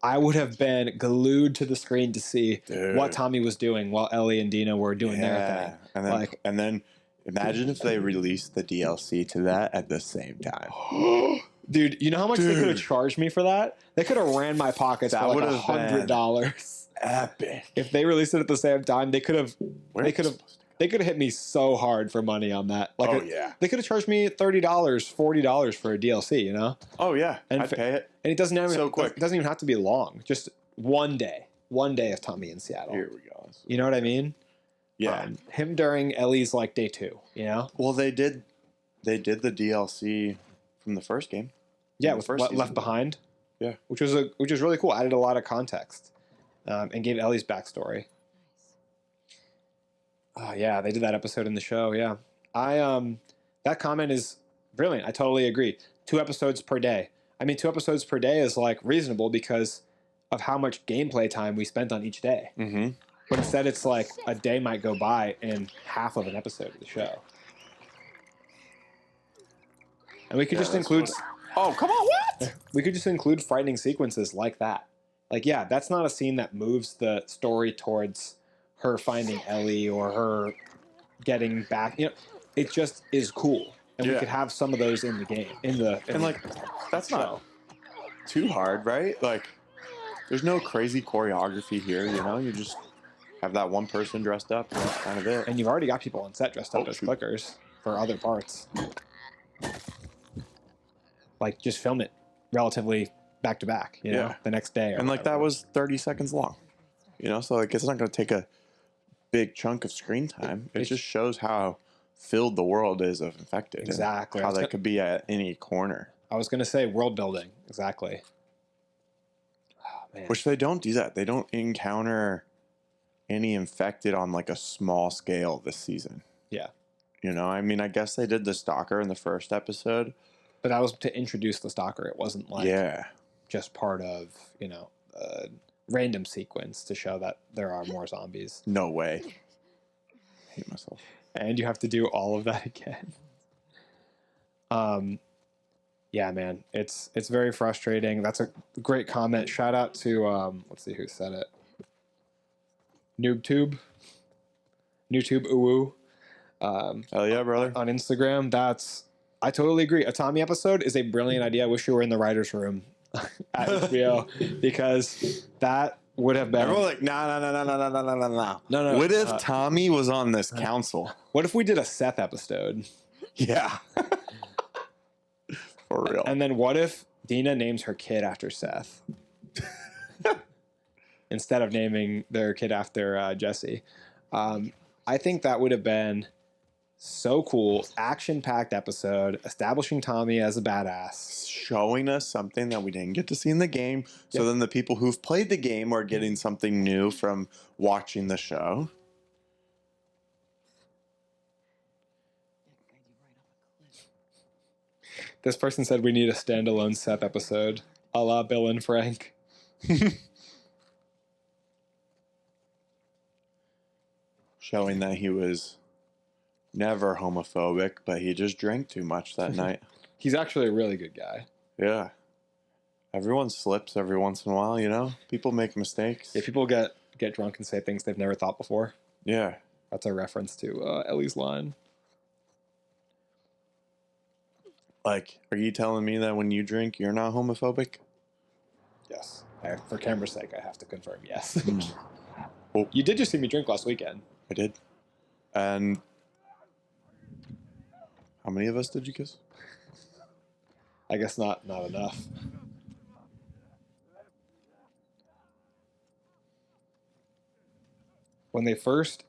I would have been glued to the screen to see Dude. what Tommy was doing while Ellie and Dina were doing their thing. And then imagine if they released the DLC to that at the same time. Dude, you know how much they could have Dude. charged me for that? They could have ran my pockets That for like would have been $100. Epic. If they released it at the same time, they could have Where They am I could have- supposed to go? they could have hit me so hard for money on that. Like Oh, yeah. they could have charged me $30, $40 for a DLC, you know? Oh yeah. And I'd pay it. And it doesn't even So quick. It doesn't even have to be long. Just one day. One day of Tommy in Seattle. Here we go. You know what I mean? Yeah. Him during Ellie's like day 2, you know? Well, they did the DLC from the first game. Yeah, the with first Left season. Behind. Yeah. Which was really cool. Added a lot of context. And gave Ellie's backstory. Oh yeah, they did that episode in the show. Yeah, that comment is brilliant. I totally agree. 2 episodes per day. I mean, 2 episodes per day is like reasonable because of how much gameplay time we spent on each day. Mm-hmm. But instead, it's like a day might go by in half of an episode of the show. And we could just include. Oh, come on! What? We could just include frightening sequences like that. Like, yeah, that's not a scene that moves the story towards her finding Ellie or her getting back. You know, it just is cool, and we Yeah. could have some of those in the game. And like, that's not too hard, right? Like, there's no crazy choreography here. You know, you just have that one person dressed up, and that's kind of it. And you've already got people on set dressed up Oh, as shoot. clickers for other parts. Like, just film it relatively back to back. You know, Yeah. the next day. Or And like that whatever. was 30 seconds long. You know, so like it's not going to take a big chunk of screen time. It just shows how filled the world is of infected. and Exactly. How they could be at any corner. I was gonna say world building. Exactly. Oh man. Which they don't do that. They don't encounter any infected on like a small scale this season. Yeah. You know, I mean, I guess they did the stalker in the first episode. But that was to introduce the stalker. It wasn't like Yeah. just part of, you know, a random sequence to show that there are more zombies. No way. I hate myself. And you have to do all of that again. Yeah, man, it's very frustrating. That's a great comment. Shout out to let's see who said it. NoobTube Uwu. Hell yeah, brother. On Instagram. I totally agree. A Tommy episode is a brilliant idea. I wish you were in the writer's room at HBO because that would have been. Everyone's like, no. No. What if Tommy was on this council? What if we did a Seth episode? Yeah. For real. And then what if Dina names her kid after Seth instead of naming their kid after Jesse? I think that would have been So cool, action-packed episode, establishing Tommy as a badass. Showing us something that we didn't get to see in the game. So Yep. then the people who've played the game are getting something new from watching the show. This person said we need a standalone Seth episode, a la Bill and Frank. Showing that he was never homophobic, but he just drank too much that night. He's actually a really good guy. Yeah. Everyone slips every once in a while, you know? People make mistakes. Yeah, people get drunk and say things they've never thought before. Yeah. That's a reference to Ellie's line. Like, are you telling me that when you drink, you're not homophobic? Yes. For camera's sake, I have to confirm yes. Mm. Well, You did just see me drink last weekend. I did. And how many of us did you kiss? I guess not enough. When they first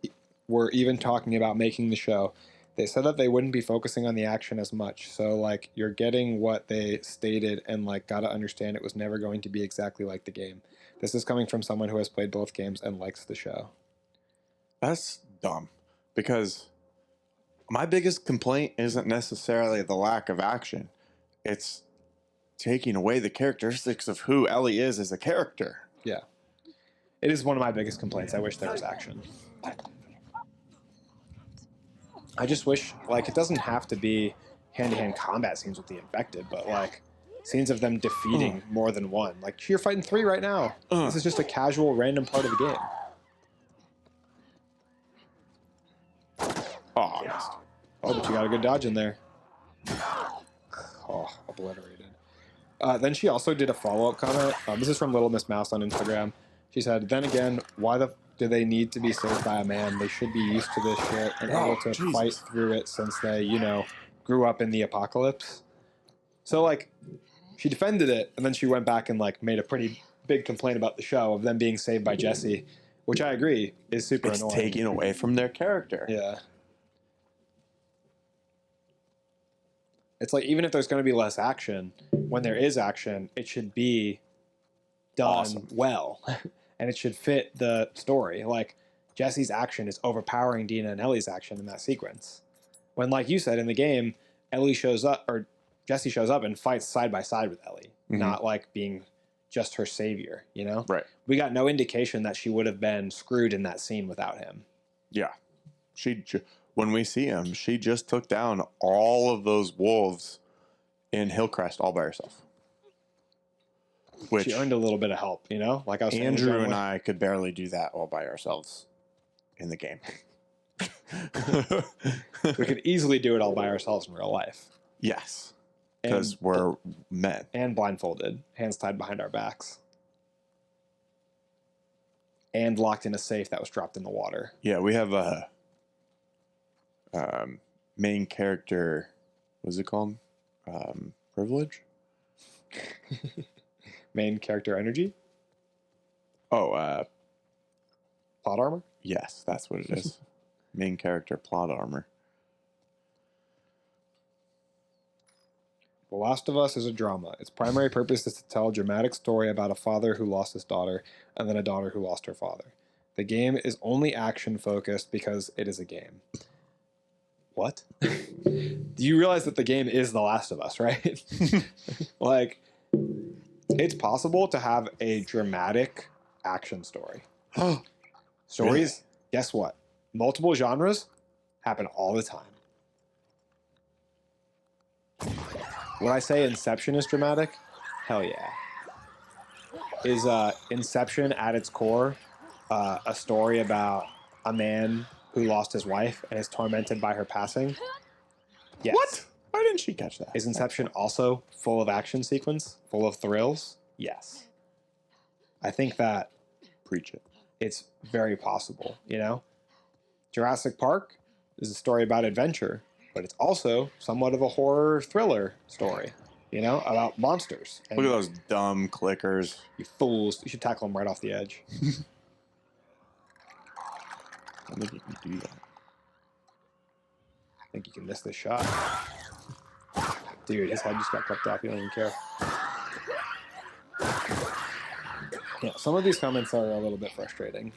were even talking about making the show, they said that they wouldn't be focusing on the action as much. So, like, you're getting what they stated and, like, gotta understand it was never going to be exactly like the game. This is coming from someone who has played both games and likes the show. That's dumb. Because my biggest complaint isn't necessarily the lack of action. It's taking away the characteristics of who Ellie is as a character. Yeah. It is one of my biggest complaints. I wish there was action. I just wish, like, it doesn't have to be hand-to-hand combat scenes with the infected, but, like, scenes of them defeating more than one. Like, you're fighting 3 right now. This is just a casual, random part of the game. Oh, missed. Oh, but you got a good dodge in there. Oh, obliterated. Then she also did a follow-up comment. This is from Little Miss Mouse on Instagram. She said, then again, why do they need to be saved by a man? They should be used to this shit and able to Jesus. fight through it since they, you know, grew up in the apocalypse. So, like, she defended it, and then she went back and, like, made a pretty big complaint about the show of them being saved by Jesse, which I agree is super It's annoying. taking away from their character. Yeah. It's like, even if there's going to be less action, when there is action, it should be done Awesome. well. And it should fit the story. Like, Jesse's action is overpowering Dina and Ellie's action in that sequence. When, like you said, in the game, Ellie shows up, or Jesse shows up and fights side by side with Ellie, not like being just her savior, you know? Right. We got no indication that she would have been screwed in that scene without him. Yeah. When we see him, she just took down all of those wolves in Hillcrest all by herself. Which She earned a little bit of help, you know? Like I was saying, with Andrew John and Wick. I could barely do that all by ourselves in the game. We could easily do it all by ourselves in real life. Yes. And- Because we're men. And blindfolded, hands tied behind our backs. And locked in a safe that was dropped in the water. Yeah, we have a main character, what's it called? Privilege? Main character energy? Oh, Plot armor? yes, that's what it is. Main character plot armor. The Last of Us is a drama. Its primary purpose is to tell a dramatic story about a father who lost his daughter and then a daughter who lost her father. The game is only action focused because it is a game. What? Do you realize that the game is The Last of Us, right? Like, it's possible to have a dramatic action story. Stories, Really? guess what? Multiple genres happen all the time. Would I say Inception is dramatic? Hell yeah. Is Inception at its core a story about a man who lost his wife and is tormented by her passing? Yes. What? Why didn't she catch that? Is Inception also full of action sequence, full of thrills? Yes. I think that Preach it. it's very possible, you know? Jurassic Park is a story about adventure, but it's also somewhat of a horror thriller story, you know, about monsters. And Look at those dumb clickers. you fools. You should tackle them right off the edge. I don't think you can do that. think you can miss this shot. Dude, his head just got clipped off. You don't even care. Yeah, some of these comments are a little bit frustrating.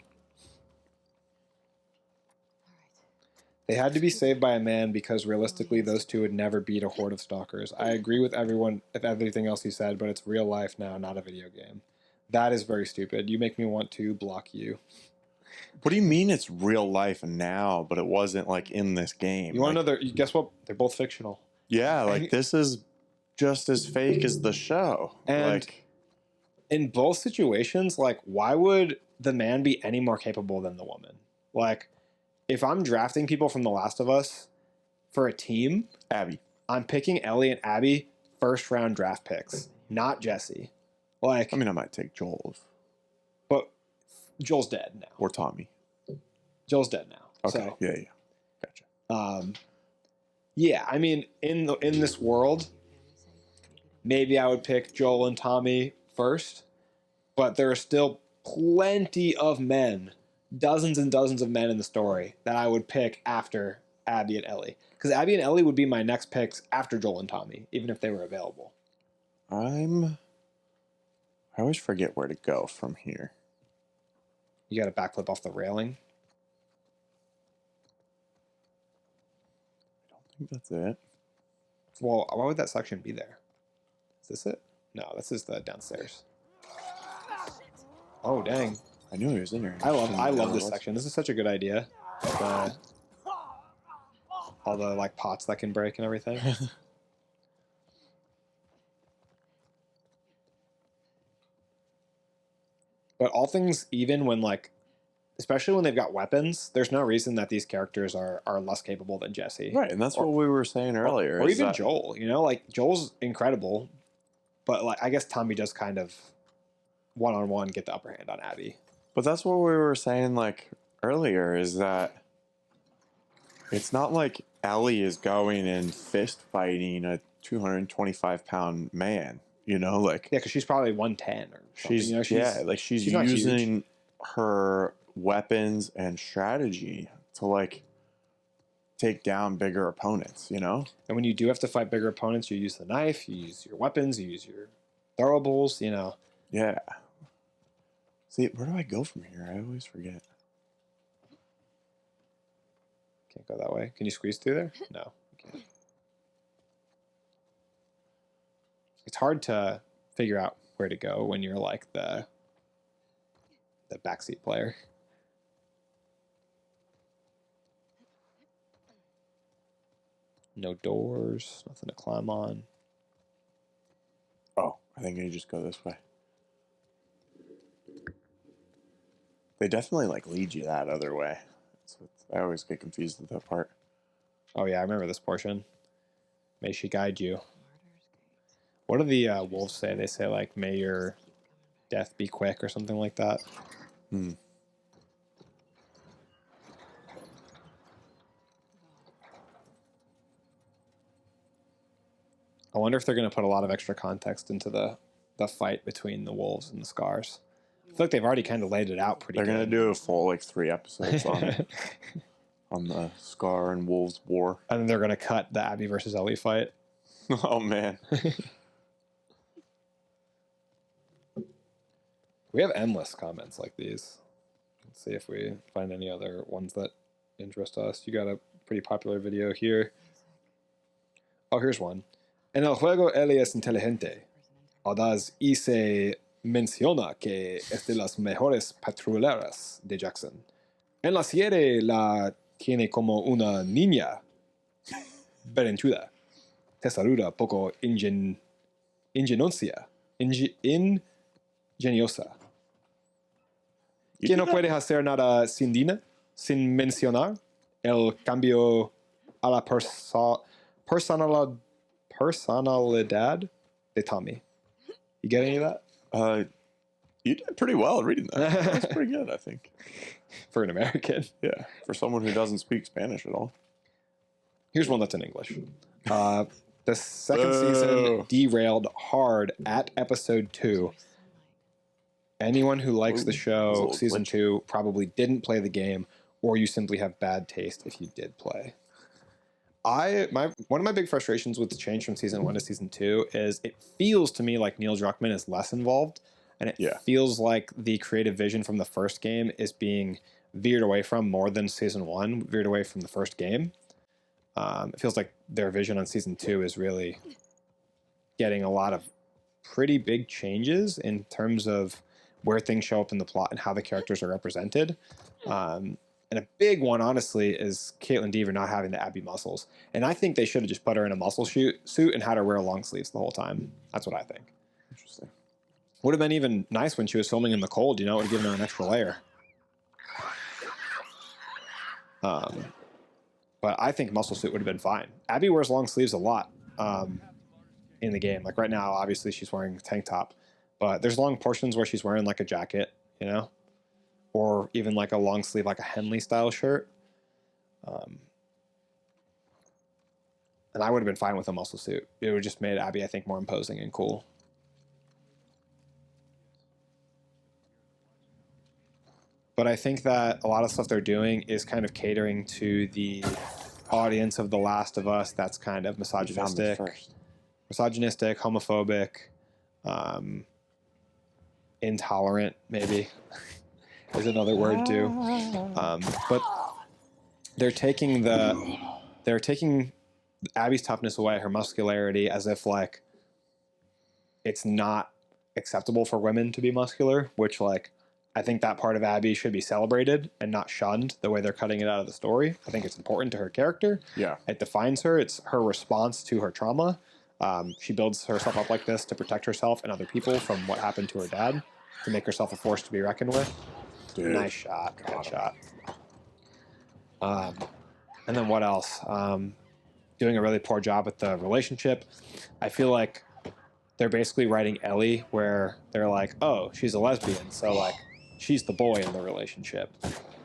They had to be saved by a man because realistically those two would never beat a horde of stalkers. I agree with everything else he said, but it's real life now, not a video game. That is very stupid. You make me want to block you. What do you mean it's real life now, but it wasn't like in this game? You want to know? Guess what? They're both fictional. Yeah, like this is just as fake as the show. And like, in both situations, like, why would the man be any more capable than the woman? Like, if I'm drafting people from The Last of Us for a team, Abby. I'm picking Ellie and Abby first round draft picks, not Jesse. Like, I mean, I might take Joel but Joel's dead now. or Tommy. Joel's dead now. Okay. So, Yeah. Gotcha. yeah, I mean, in this world, maybe I would pick Joel and Tommy first, but there are still plenty of men, dozens and dozens of men in the story that I would pick after Abby and Ellie. Because Abby and Ellie would be my next picks after Joel and Tommy, even if they were available. I always forget where to go from here. You got to backflip off the railing. I don't think that's it. Well, why would that section be there? Is this it? No, this is the downstairs. Oh, dang. I knew he was in there. I love this section. This is such a good idea. All the like pots that can break and everything. But all things even when like, especially when they've got weapons, there's no reason that these characters are less capable than Jesse. Right, and that's what we were saying earlier. Or is even that- Joel, you know, like Joel's incredible, but like I guess Tommy does kind of one-on-one get the upper hand on Abby. But that's what we were saying like earlier is that it's not like Ellie is going and fist fighting a 225-pound man, you know, like Yeah, because she's probably 110 or something. she's, You know, she's not using her weapons and strategy to like take down bigger opponents, you know? And when you do have to fight bigger opponents, you use the knife, you use your weapons, you use your throwables, you know. Yeah. See, where do I go from here? I always forget. Can't go that way. Can you squeeze through there? No, you can't. It's hard to figure out where to go when you're like the backseat player. No doors, nothing to climb on. Oh, I think I just go this way. They definitely like lead you that other way. I always get confused with that part. Oh yeah, I remember this portion. May she guide you. What do the wolves say? They say like, may your death be quick or something like that. Hmm. I wonder if they're going to put a lot of extra context into the fight between the wolves and the scars. I feel like they've already kind of laid it out pretty They're good. gonna do a full like 3 episodes on it, on the Scar and Wolves war. And then they're going to cut the Abby versus Ellie fight. Oh man. We have endless comments like these. Let's see if we find any other ones that interest us. You got a pretty popular video here. Oh, here's one. En el juego Ellie es inteligente. Audaz y se menciona que es de las mejores patrulleras de Jackson. En la serie la tiene como una niña berrinchuda. Te saluda poco ingeniosa. Ingeniosa. Que no puede hacer nada sin Dina, sin mencionar el cambio a la personalidad de Tommy. You get any of that? You did pretty well reading that. That's pretty good, I think. For an American. Yeah, for someone who doesn't speak Spanish at all. Here's one that's in English. The second season derailed hard at episode 2. Anyone who likes the show, season 2, probably didn't play the game, or you simply have bad taste if you did play. One of my big frustrations with the change from season 1 to season 2 is it feels to me like Neil Druckmann is less involved, and it feels like the creative vision from the first game is being veered away from more than season 1 veered away from the first game. It feels like their vision on season 2 is really getting a lot of pretty big changes in terms of where things show up in the plot and how the characters are represented. And a big one, honestly, is Caitlin Deaver not having the Abby muscles. And I think they should have just put her in a muscle suit and had her wear long sleeves the whole time. That's what I think. Interesting. Would have been even nice when she was filming in the cold, you know, it would have given her an extra layer. But I think muscle suit would have been fine. Abby wears long sleeves a lot in the game. Like right now, obviously she's wearing a tank top, but there's long portions where she's wearing like a jacket, you know, or even like a long sleeve, like a Henley style shirt. And I would have been fine with a muscle suit. It would have just made Abby, I think, more imposing and cool. But I think that a lot of stuff they're doing is kind of catering to the audience of The Last of Us that's kind of misogynistic, homophobic, intolerant, maybe is another word too. But they're taking Abby's toughness away, her muscularity, as if like it's not acceptable for women to be muscular, which like I think that part of Abby should be celebrated and not shunned the way they're cutting it out of the story. I think it's important to her character. Yeah. It defines her. It's her response to her trauma. She builds herself up like this to protect herself and other people from what happened to her dad, to make herself a force to be reckoned with. Dude. Nice shot. Good shot. And then what else? Doing a really poor job with the relationship. I feel like they're basically writing Ellie where they're like, oh, she's a lesbian, so like she's the boy in the relationship.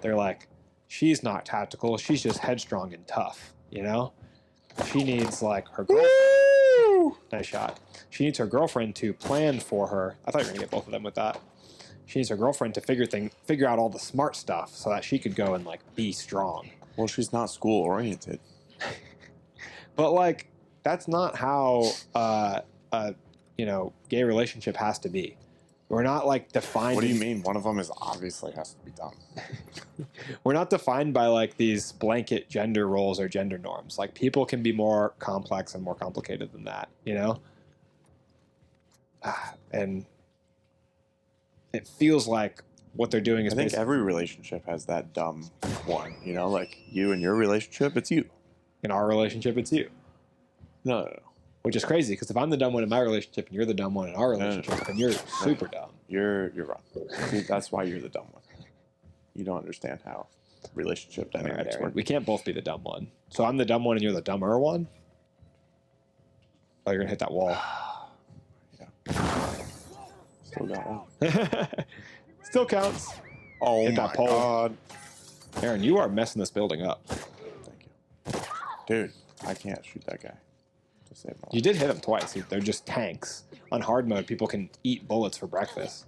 They're like, she's not tactical, she's just headstrong and tough, you know? She needs like her girlfriend. Nice shot. She needs her girlfriend to plan for her. I thought you were gonna get both of them with that. She needs her girlfriend to figure out all the smart stuff so that she could go and like be strong. Well, she's not school oriented. But like that's not how gay relationship has to be. We're not like defined. What do you mean? One of them is obviously has to be dumb. We're not defined by like these blanket gender roles or gender norms. Like people can be more complex and more complicated than that, you know? And it feels like what they're doing is I think every relationship has that dumb one, you know, like you and your relationship, it's you. In our relationship, it's you. No. Which is crazy, because if I'm the dumb one in my relationship and you're the dumb one in our relationship, then you're super dumb. You're wrong. See, that's why you're the dumb one. You don't understand how relationship dynamics work. We can't both be the dumb one. So I'm the dumb one and you're the dumber one? Oh, you're going to hit that wall. Yeah. Still got one. Still counts. Oh hit my that pole. God. Aaron, you are messing this building up. Thank you. Dude, I can't shoot that guy. To save my life. You did hit them twice. They're just tanks. On hard mode, people can eat bullets for breakfast.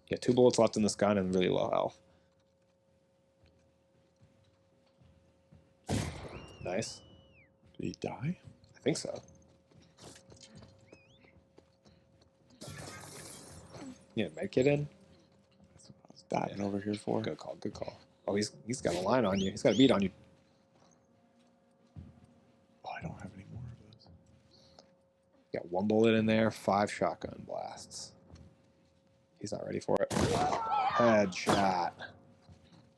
You got 2 bullets left in this gun and really low health. Nice. Did he die? I think so. Yeah, med kit in. That's what I was diving over here for. Good call. Good call. Oh, he's got a line on you. He's got a beat on you. Oh, I don't have any more of those. Got 1 bullet in there, 5 shotgun blasts. He's not ready for it. Headshot.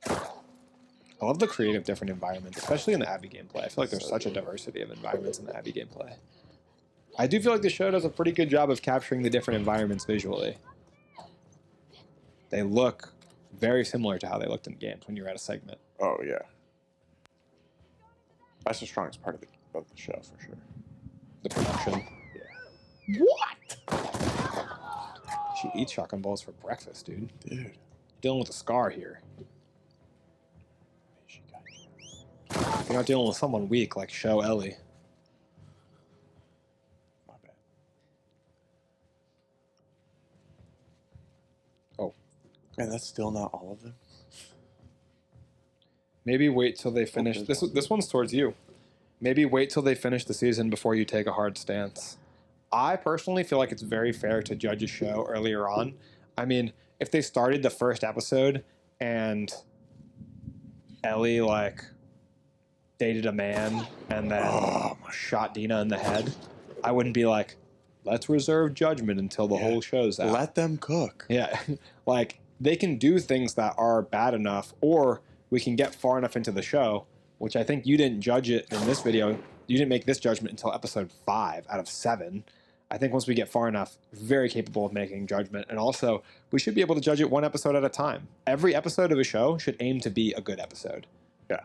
I love the creative different environments, especially in the Abby gameplay. I feel like there's such a diversity of environments in the Abby gameplay. I do feel like the show does a pretty good job of capturing the different environments visually. They look very similar to how they looked in games when you were at a segment. Oh, yeah. That's the strongest part of the show, for sure. The production. Yeah. What? She eats shotgun bullets for breakfast, dude. Dude. Dealing with a scar here. She got you. You're not dealing with someone weak like Show Ellie. My bad. Oh. Man, that's still not all of them. Maybe wait till they finish. This one's towards you. Maybe wait till they finish the season before you take a hard stance. I personally feel like it's very fair to judge a show earlier on. I mean, if they started the first episode and Ellie like dated a man and then shot Dina in the head, I wouldn't be like, let's reserve judgment until the whole show's out. Let them cook. Yeah. Like, they can do things that are bad enough, or we can get far enough into the show, which I think you didn't judge it in this video. You didn't make this judgment until episode 5 out of 7. I think once we get far enough, very capable of making judgment. And also, we should be able to judge it one episode at a time. Every episode of a show should aim to be a good episode. Yeah.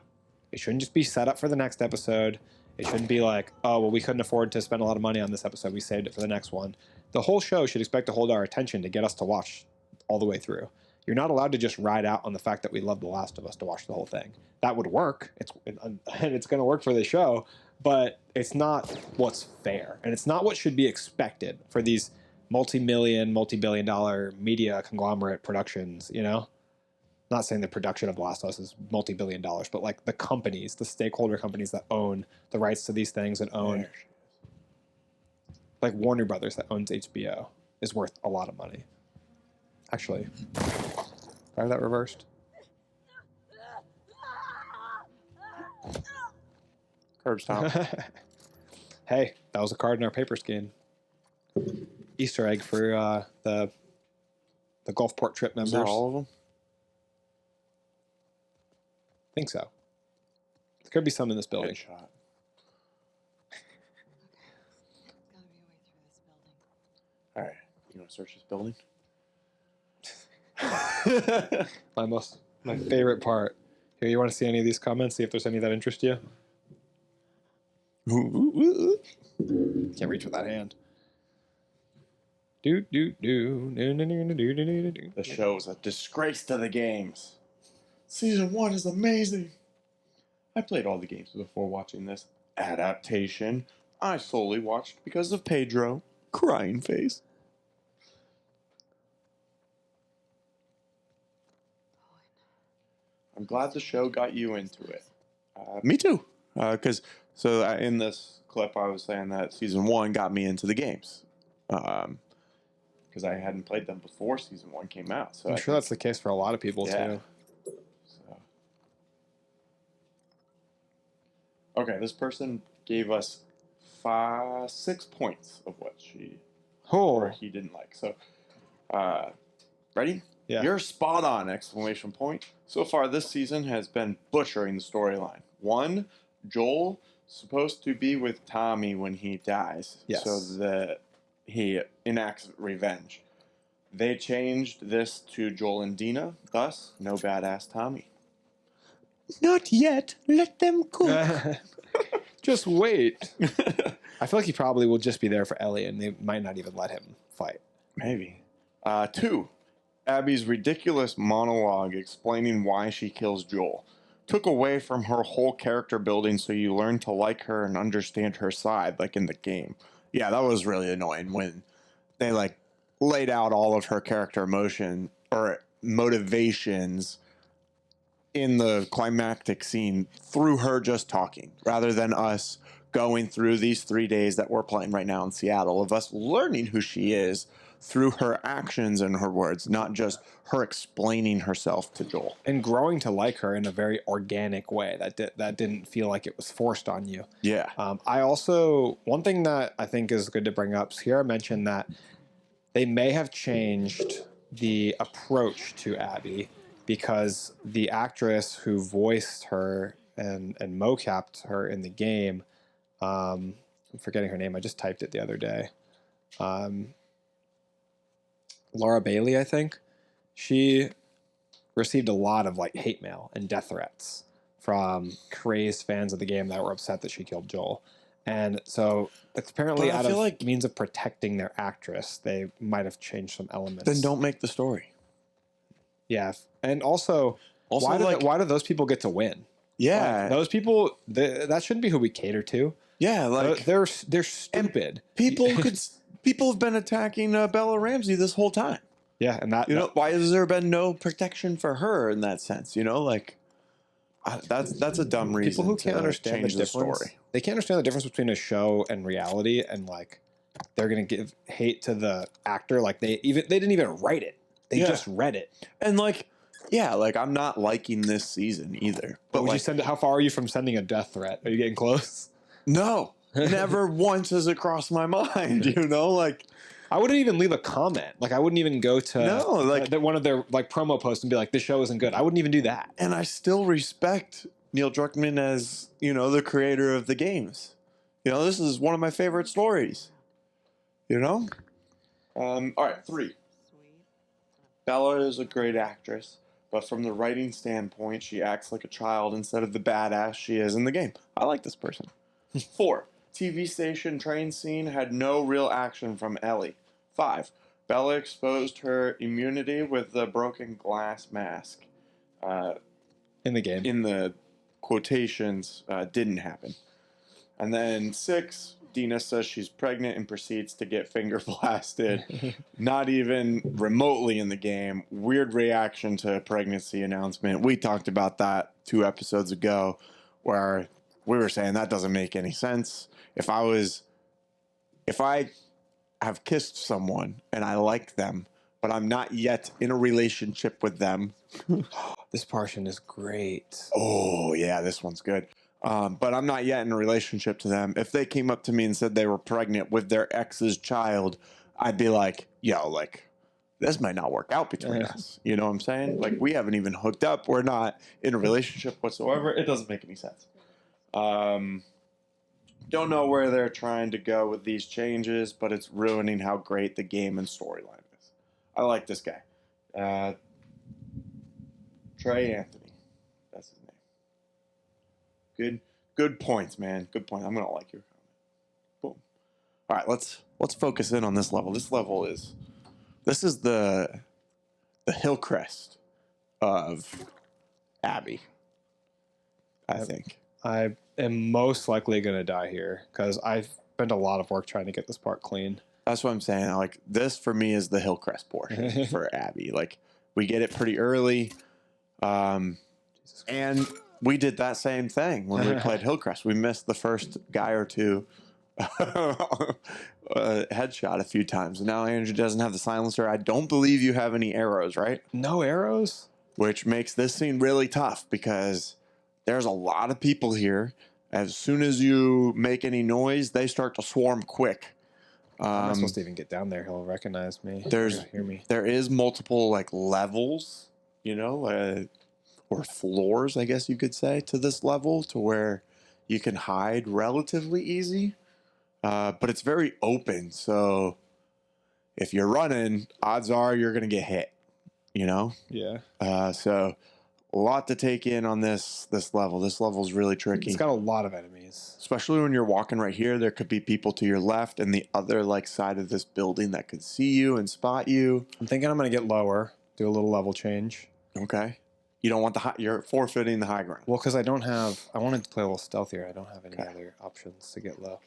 It shouldn't just be set up for the next episode. It shouldn't be like, oh, well, we couldn't afford to spend a lot of money on this episode. We saved it for the next one. The whole show should expect to hold our attention to get us to watch all the way through. You're not allowed to just ride out on the fact that we love The Last of Us to watch the whole thing. That would work. It's going to work for the show, but it's not what's fair. And it's not what should be expected for these multi-million, multi-billion-dollar media conglomerate productions, you know? Not saying the production of The Last of Us is multi-billion dollars, but like the companies, the stakeholder companies that own the rights to these things and own, like Warner Brothers that owns HBO is worth a lot of money. Actually, I have that reversed. Curb stomp. Hey, that was a card in our paper scan. Easter egg for the Gulfport trip members. Is that all of them? I think so. There could be some in this building. Headshot. There's gotta be a way through this building. All right. You want to search this building? My favorite part. Here, you want to see any of these comments? See if there's any that interest you. Can't reach with that hand. The show is a disgrace to the games. Season 1 is amazing. I played all the games before watching this adaptation. I solely watched because of Pedro. Crying face. I'm glad the show got you into it. Me too. Because in this clip, I was saying that season 1 got me into the games. Because I hadn't played them before season 1 came out. So I'm sure that's the case for a lot of people too. So. Okay, this person gave us 6 points of what or he didn't like. So, ready? Yeah. You're spot on! Exclamation point. So far, this season has been butchering the storyline. 1, Joel supposed to be with Tommy when he dies, so that he enacts revenge. They changed this to Joel and Dina, thus no badass Tommy. Not yet. Let them cook. Just wait. I feel like he probably will just be there for Ellie, and they might not even let him fight. Maybe. 2, Abby's ridiculous monologue explaining why she kills Joel took away from her whole character building, so you learn to like her and understand her side, like in the game. Yeah, that was really annoying when they like laid out all of her character emotion or motivations in the climactic scene through her just talking, rather than us going through these 3 days that we're playing right now in Seattle, of us learning who she is through her actions and her words, not just her explaining herself to Joel. And growing to like her in a very organic way that didn't feel like it was forced on you. Yeah. I also, one thing that I think is good to bring up, Sierra mentioned that they may have changed the approach to Abby because the actress who voiced her and mocapped her in the game, I'm forgetting her name, I just typed it the other day. Laura Bailey, I think. She received a lot of like hate mail and death threats from crazed fans of the game that were upset that she killed Joel. And so apparently out of like means of protecting their actress, they might have changed some elements. Then don't make the story. Yeah. And also why do those people get to win? Yeah. Like, those people, that shouldn't be who we cater to. Yeah, like they're stupid. People have been attacking Bella Ramsey this whole time. Yeah, and why has there been no protection for her in that sense? Like That's a dumb reason. People who can't to understand the change difference, story. they can't understand the difference between a show and reality, and like they're gonna give hate to the actor. Like they didn't even write it; they Yeah. just read it. And like, yeah, like I'm not liking this season either. But Would like, you send it? How far are you from sending a death threat? Are you getting close? no, never once has it crossed my mind. You know, like I wouldn't even leave a comment. Like I wouldn't even go to No, like- one of their like promo posts and be like, "This show isn't good." I wouldn't even do that. and I still respect Neil Druckmann as, the creator of the games. This is one of my favorite stories. All right, 3. Bella is a great actress, but from the writing standpoint, she acts like a child instead of the badass she is in the game. I like this person. 4. TV station train scene had no real action from Ellie. 5. Bella exposed her immunity with the broken glass mask. In the game. In the quotations, didn't happen. And then 6, Dina says she's pregnant and proceeds to get finger blasted. Not even remotely in the game. Weird reaction to a pregnancy announcement. We talked about that 2 episodes ago, where we were saying that doesn't make any sense. If I have kissed someone and I like them, but I'm not yet in a relationship with them. This portion is great. Oh, yeah, this one's good. But I'm not yet in a relationship to them. If they came up to me and said they were pregnant with their ex's child, I'd be like, yo, like, this might not work out between us. You know what I'm saying? Like, we haven't even hooked up. We're not in a relationship whatsoever. It doesn't make any sense. Don't know where they're trying to go with these changes, but it's ruining how great the game and storyline is. I like this guy. Trey Anthony. That's his name. Good points, man. Good point. I'm gonna like your comment. Boom. All right, let's focus in on this level. This is the Hillcrest of Abby. I think. I am most likely going to die here because I've spent a lot of work trying to get this part clean. That's what I'm saying. Like, this for me is the Hillcrest portion for Abby. Like, we get it pretty early. And we did that same thing when we played Hillcrest. We missed the first guy or two headshot a few times. And now Andrew doesn't have the silencer. I don't believe you have any arrows, right? No arrows? Which makes this scene really tough because there's a lot of people here. As soon as you make any noise, they start to swarm quick. I'm not supposed to even get down there. He'll recognize me. Hear me. There is multiple like levels, or floors, I guess you could say, to this level, to where you can hide relatively easy. But it's very open, so if you're running, odds are you're gonna get hit. Yeah. So a lot to take in on this level. This level's really tricky. It's got a lot of enemies. Especially when you're walking right here, there could be people to your left and the other side of this building that could see you and spot you. I'm thinking I'm going to get lower, do a little level change. Okay. You don't want you're forfeiting the high ground. Well, because I wanted to play a little stealthier. I don't have any other options to get low.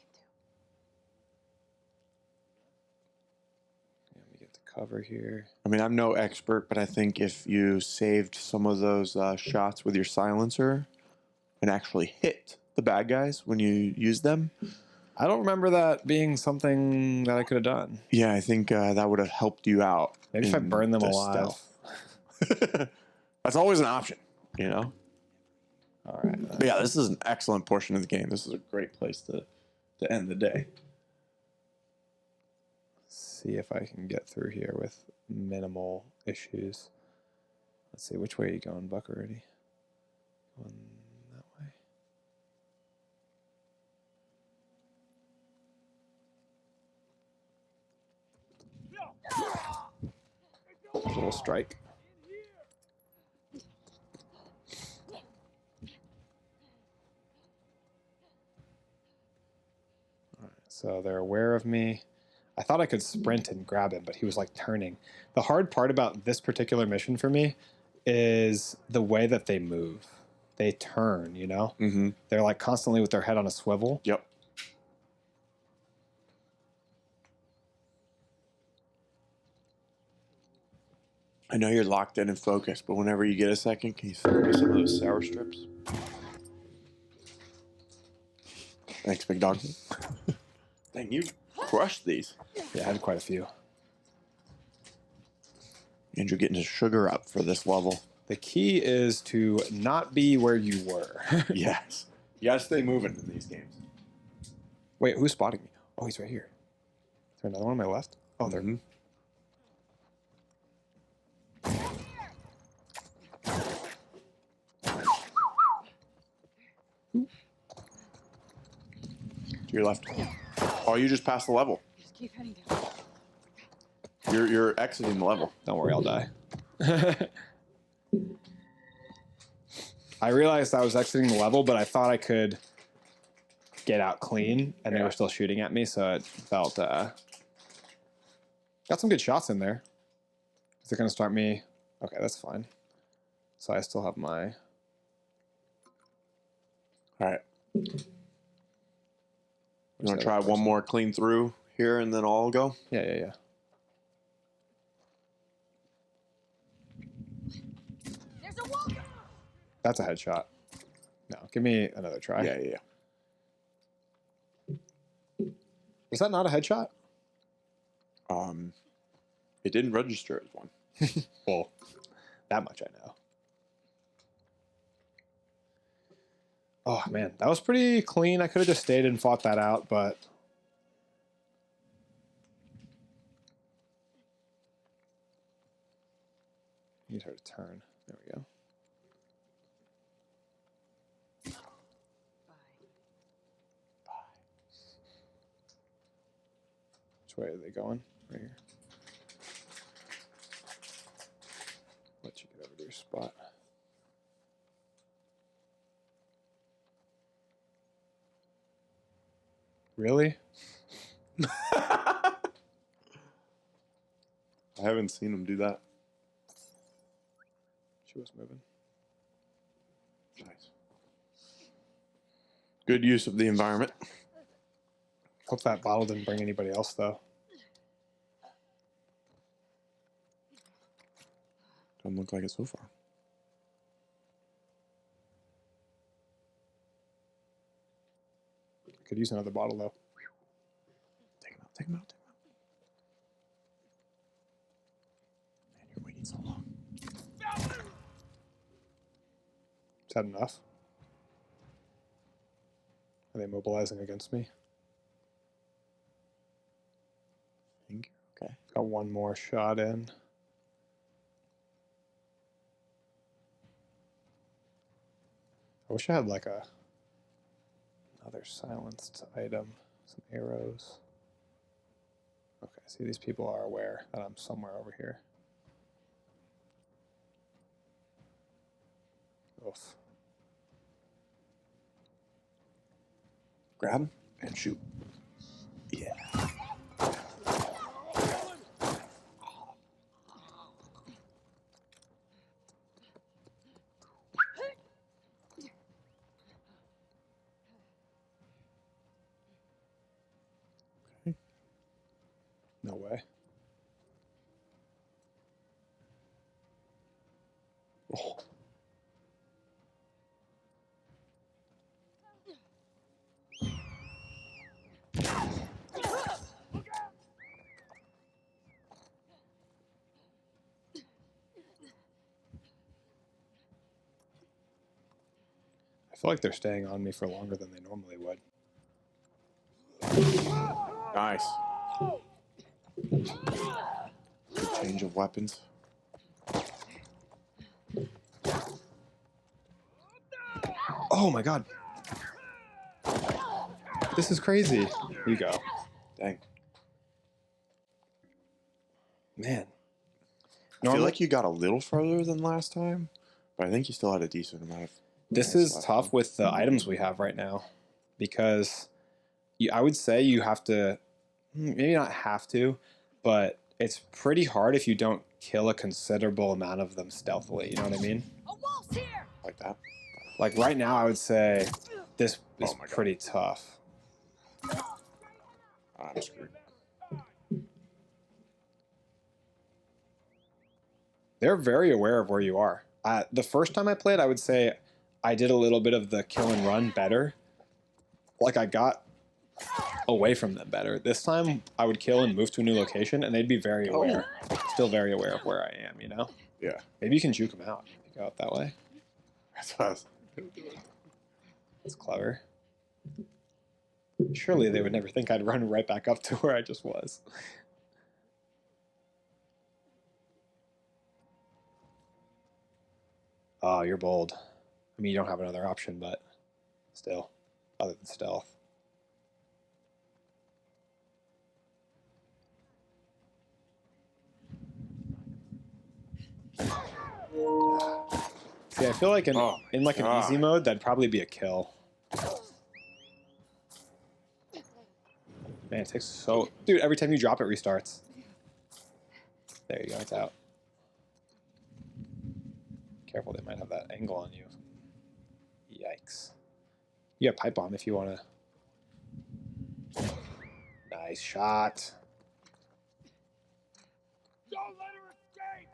Let me get the cover here. I mean, I'm no expert, but I think if you saved some of those shots with your silencer and actually hit the bad guys when you use them. I don't remember that being something that I could have done. Yeah, I think that would have helped you out. Maybe if I burn them alive. That's always an option, All right. But yeah, this is an excellent portion of the game. This is a great place to end the day. See if I can get through here with minimal issues. Let's see, which way are you going, Buck, already? Going that way. A little strike. All right, so they're aware of me. I thought I could sprint and grab him, but he was turning. The hard part about this particular mission for me is the way that they move. They turn, Mm-hmm. They're constantly with their head on a swivel. Yep. I know you're locked in and focused, but whenever you get a second, can you throw me some of those sour strips? Thanks, big dog. Dang, you crushed these. Yeah, I had quite a few. Andrew getting his sugar up for this level. The key is to not be where you were. Yes. You gotta stay moving in these games. Wait, who's spotting me? Oh, he's right here. Is there another one on my left? Oh, there. Mhm. To your left. Oh, you just passed the level. Just keep heading down. You're exiting the level. Don't worry, I'll die. I realized I was exiting the level, but I thought I could get out clean, and they were still shooting at me, so it felt... got some good shots in there. Is it going to start me... Okay, that's fine. So I still have my... All right. You want to try one more clean through here, and then I'll go? Yeah. There's a walker. That's a headshot. No, give me another try. Yeah. Was that not a headshot? It didn't register as one. Well, that much I know. Oh, man. That was pretty clean. I could have just stayed and fought that out, but... Need her to turn. There we go. Which way are they going? Right here. Let you get over to your spot. Really? I haven't seen him do that. She was moving. Nice. Good use of the environment. Hope that bottle didn't bring anybody else, though. Doesn't look like it so far. Could use another bottle, though. Take him out. Man, you're waiting so long. Is that enough? Are they mobilizing against me? I think. Okay. Got one more shot in. I wish I had like another silenced item, some arrows. Okay, see, these people are aware that I'm somewhere over here. Oof. Grab him and shoot. Yeah. No way. Oh. I feel like they're staying on me for longer than they normally would. Nice. Good change of weapons. Oh my god. This is crazy. Here you go. Dang. Man. I feel like you got a little further than last time, but I think you still had a decent amount of... This is tough with the items we have right now, because I would say you have to, maybe not have to, but it's pretty hard if you don't kill a considerable amount of them stealthily. You know what I mean? A wolf's here. Like that? Like right now, I would say this is my God. pretty tough. I'm screwed. They're very aware of where you are. The first time I played, I would say I did a little bit of the kill and run better. Like I got away from them better. This time I would kill and move to a new location and they'd be very aware. Still very aware of where I am, you know? Yeah. Maybe you can juke them out if you go out that way. That's what I was It's clever. Surely they would never think I'd run right back up to where I just was. Oh, you're bold. I mean, you don't have another option, but still, other than stealth. See, I feel like in like an easy mode, that'd probably be a kill. Man, it takes so... Dude, every time you drop it, restarts. There you go, it's out. Careful, they might have that angle on you. Yikes. You have pipe bomb if you want to... Nice shot. Don't let her escape!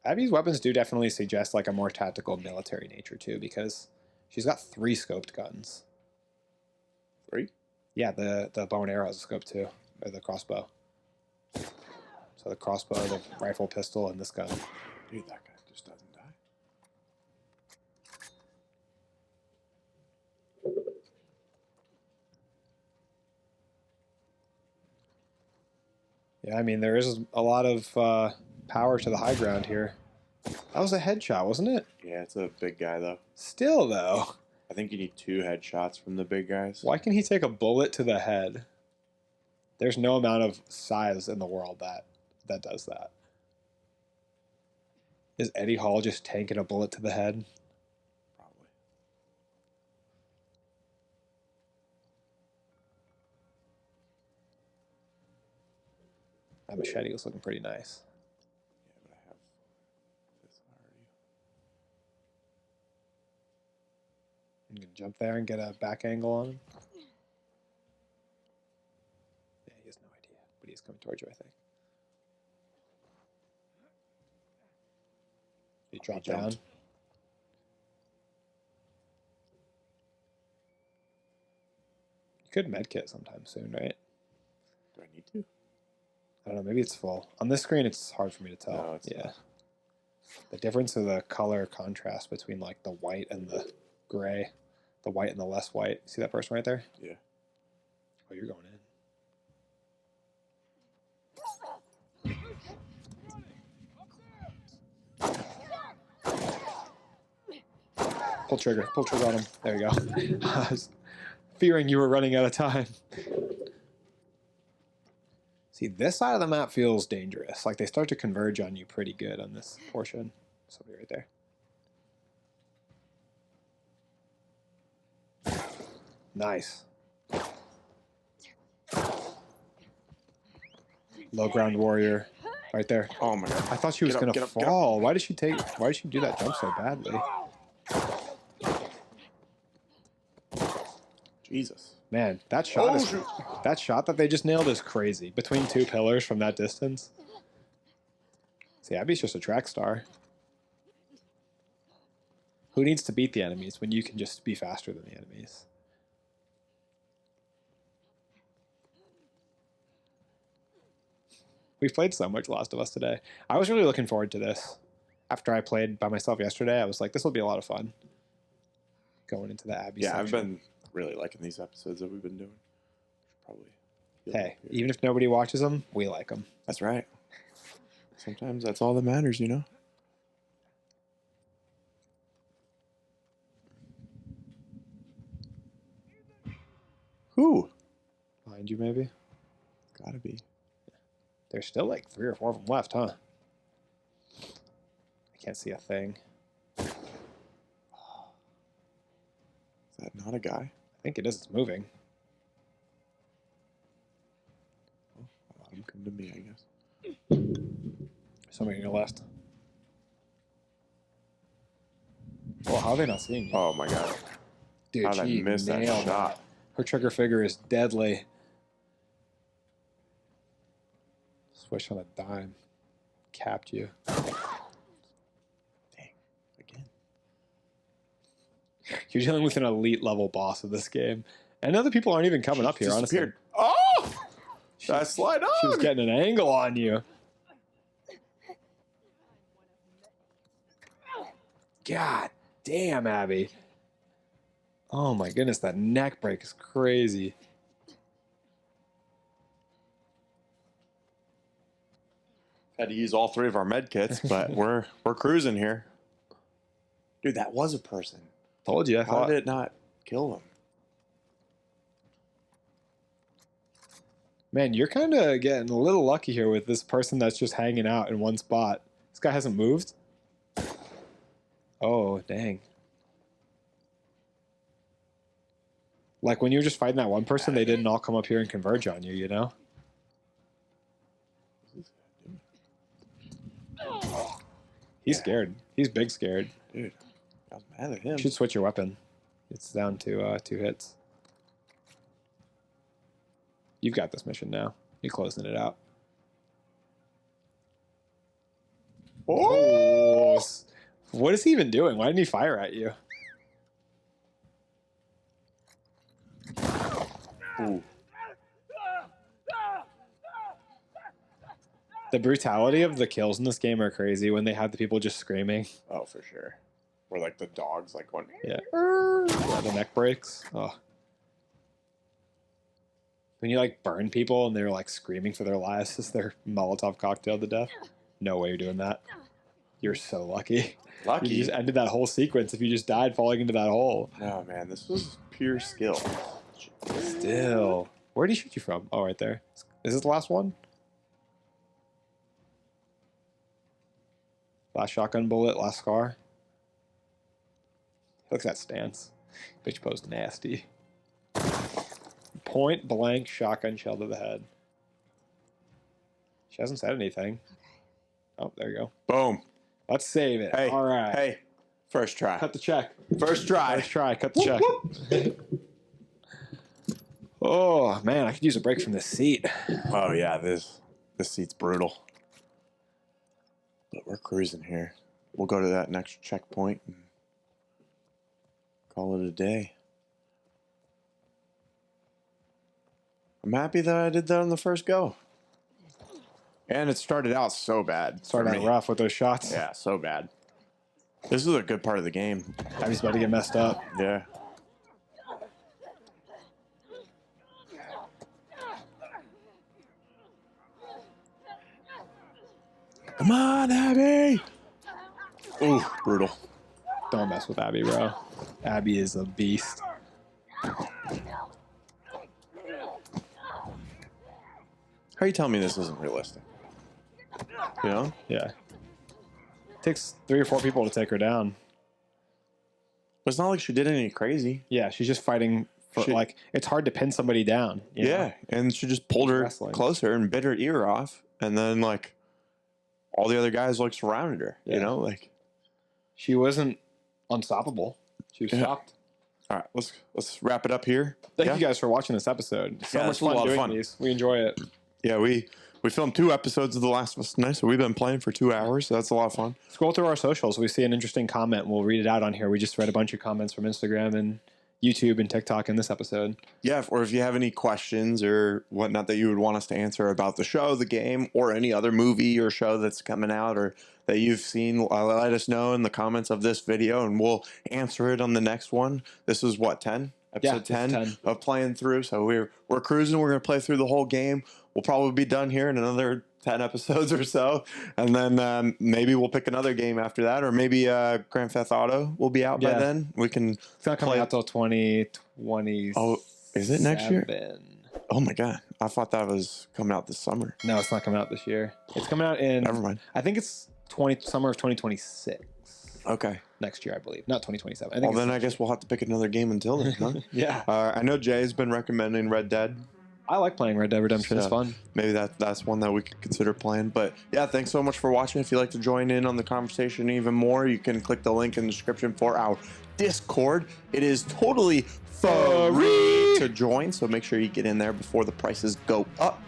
Abby's weapons do definitely suggest like a more tactical military nature too, because she's got 3 scoped guns. 3? Yeah, the bow and arrow has a scope too, or the crossbow. So the crossbow, the rifle, pistol, and this gun. Dude, that guy just doesn't die. Yeah, I mean, there is a lot of power to the high ground here. That was a headshot, wasn't it? Yeah, it's a big guy, though. Still, though. I think you need 2 headshots from the big guys. Why can he take a bullet to the head? There's no amount of size in the world that does that. Is Eddie Hall just tanking a bullet to the head? Probably. That machete was looking pretty nice. Yeah, but I have this already. You can jump there and get a back angle on him. Yeah, he has no idea, but he's coming towards you, I think. He dropped down. jumped. You could medkit sometime soon, right? Do I need to? I don't know, maybe it's full. On this screen, it's hard for me to tell. No, it's yeah. not. The difference of the color contrast between like the white and the gray, the white and the less white. See that person right there? Yeah. Oh, you're going in. Pull trigger on him. There you go. I was fearing you were running out of time. See, this side of the map feels dangerous. Like they start to converge on you pretty good on this portion. Somebody right there. Nice. Low ground warrior. Right there. Oh my god. I thought she was Get up, gonna get up, get up. fall. Why did she do that jump so badly? Jesus. Man, that shot Oh, is shoot. that shot that they just nailed is crazy. Between 2 pillars from that distance. See, Abby's just a track star. Who needs to beat the enemies when you can just be faster than the enemies? We've played so much Last of Us today. I was really looking forward to this. After I played by myself yesterday, I was like, this will be a lot of fun. Going into the Abby Yeah, I've section. been really liking these episodes that we've been doing. Should probably. Hey, even if nobody watches them, we like them. That's right. Sometimes that's all that matters, you know? Who? Behind you, maybe? Gotta be. There's still like 3 or 4 of them left, huh? I can't see a thing. Is that not a guy? I think it is. It's moving. Well, I'll let him come to me, I guess. Somebody on your left. Well, how are they not seeing you? Oh my god. Dude, How'd I she miss that nailed shot? Her trigger figure is deadly. Swish on a dime. capped you. Dang. Again. You're dealing with an elite level boss of this game. And other people aren't even coming up here, honestly. Disappeared. Oh! That slide on! She was getting an angle on you. God damn, Abby. Oh my goodness, that neck break is crazy. Had to use all 3 of our med kits, but we're cruising here. Dude, that was a person. Told you. I How thought. did it not kill him? Man, you're kind of getting a little lucky here with this person that's just hanging out in one spot. This guy hasn't moved. Oh, dang. Like when you were just fighting that one person, they didn't all come up here and converge on you, you know? He's scared. He's big scared. Dude, I was mad at him. You should switch your weapon. It's down to 2 hits. You've got this mission now. You're closing it out. Oh! What is he even doing? Why didn't he fire at you? Ooh. The brutality of the kills in this game are crazy when they have the people just screaming. Oh, for sure. Or like the dogs, like going. Yeah. Yeah, the neck breaks. Oh. When you like burn people and they're like screaming for their lives as they're Molotov cocktail to death. No way you're doing that. You're so lucky. Lucky. You just ended that whole sequence if you just died falling into that hole. Oh man, this was pure skill. Still. Where did he shoot you from? Oh, right there. Is this the last one? Last shotgun bullet, last scar. Look at that stance. Bitch posed nasty. Point blank shotgun shell to the head. She hasn't said anything. Oh, there you go. Boom. Let's save it. Hey. All right. Hey. First try. Cut the check. First try. First try. Cut the check. Oh, man. I could use a break from this seat. Oh yeah, this seat's brutal. But we're cruising here. We'll go to that next checkpoint and call it a day. I'm happy that I did that on the first go. And it started out so bad. Started out rough with those shots. Yeah, so bad. This is a good part of the game. Abby's about to get messed up. Yeah. Come on, Abby! Ooh, brutal. Don't mess with Abby, bro. Abby is a beast. How are you telling me this isn't realistic? You know? Yeah. Takes 3 or 4 people to take her down. But it's not like she did anything crazy. Yeah, she's just fighting for, like, it's hard to pin somebody down. you know? Yeah, and she just pulled her Wrestling. closer and bit her ear off, and then, like, all the other guys, like, surrounded her, you Yeah. know? Like, She wasn't unstoppable. She was Yeah. shocked. all right, let's wrap it up here. Thank Yeah? you guys for watching this episode. So Yeah, much this was a fun lot of doing fun. these. We enjoy it. Yeah, we filmed 2 episodes of The Last of Us tonight, so we've been playing for 2 hours, so that's a lot of fun. Scroll through our socials. We see an interesting comment. We'll read it out on here. We just read a bunch of comments from Instagram and YouTube and TikTok in this episode. Yeah, or if you have any questions or whatnot that you would want us to answer about the show, the game, or any other movie or show that's coming out or that you've seen, let us know in the comments of this video, and we'll answer it on the next one. This is what, 10? Episode this is 10 of playing through. So we're cruising. We're going to play through the whole game. We'll probably be done here in another 10 episodes or so. And then maybe we'll pick another game after that. Or maybe Grand Theft Auto will be out by Yeah. then. We can It's not coming play. out till 2020. Oh, is it next year? Oh my God. I thought that was coming out this summer. No, it's not coming out this year. It's coming out in, Never mind. I think it's summer of 2026. Okay. Next year, I believe. Not 2027. I think Well, it's then I next guess we'll have to pick another game until then, huh? year. Yeah. I know Jay's been recommending Red Dead. I like playing Red Dead Redemption. It's So, fun. Maybe that's one that we could consider playing. But yeah, thanks so much for watching. If you'd like to join in on the conversation even more, you can click the link in the description for our Discord. It is totally free to join, so make sure you get in there before the prices go up.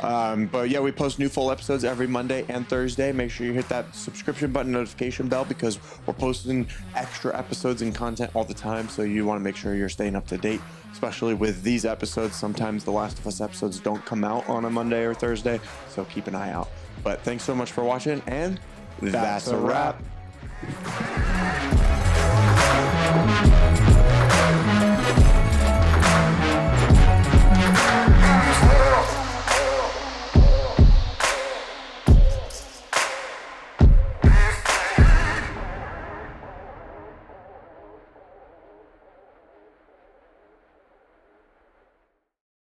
But yeah, we post new full episodes every Monday and Thursday. Make sure you hit that subscription button, notification bell, because we're posting extra episodes and content all the time. So you want to make sure you're staying up to date, especially with these episodes. Sometimes the Last of Us episodes don't come out on a Monday or Thursday, so keep an eye out. But thanks so much for watching, and that's a wrap.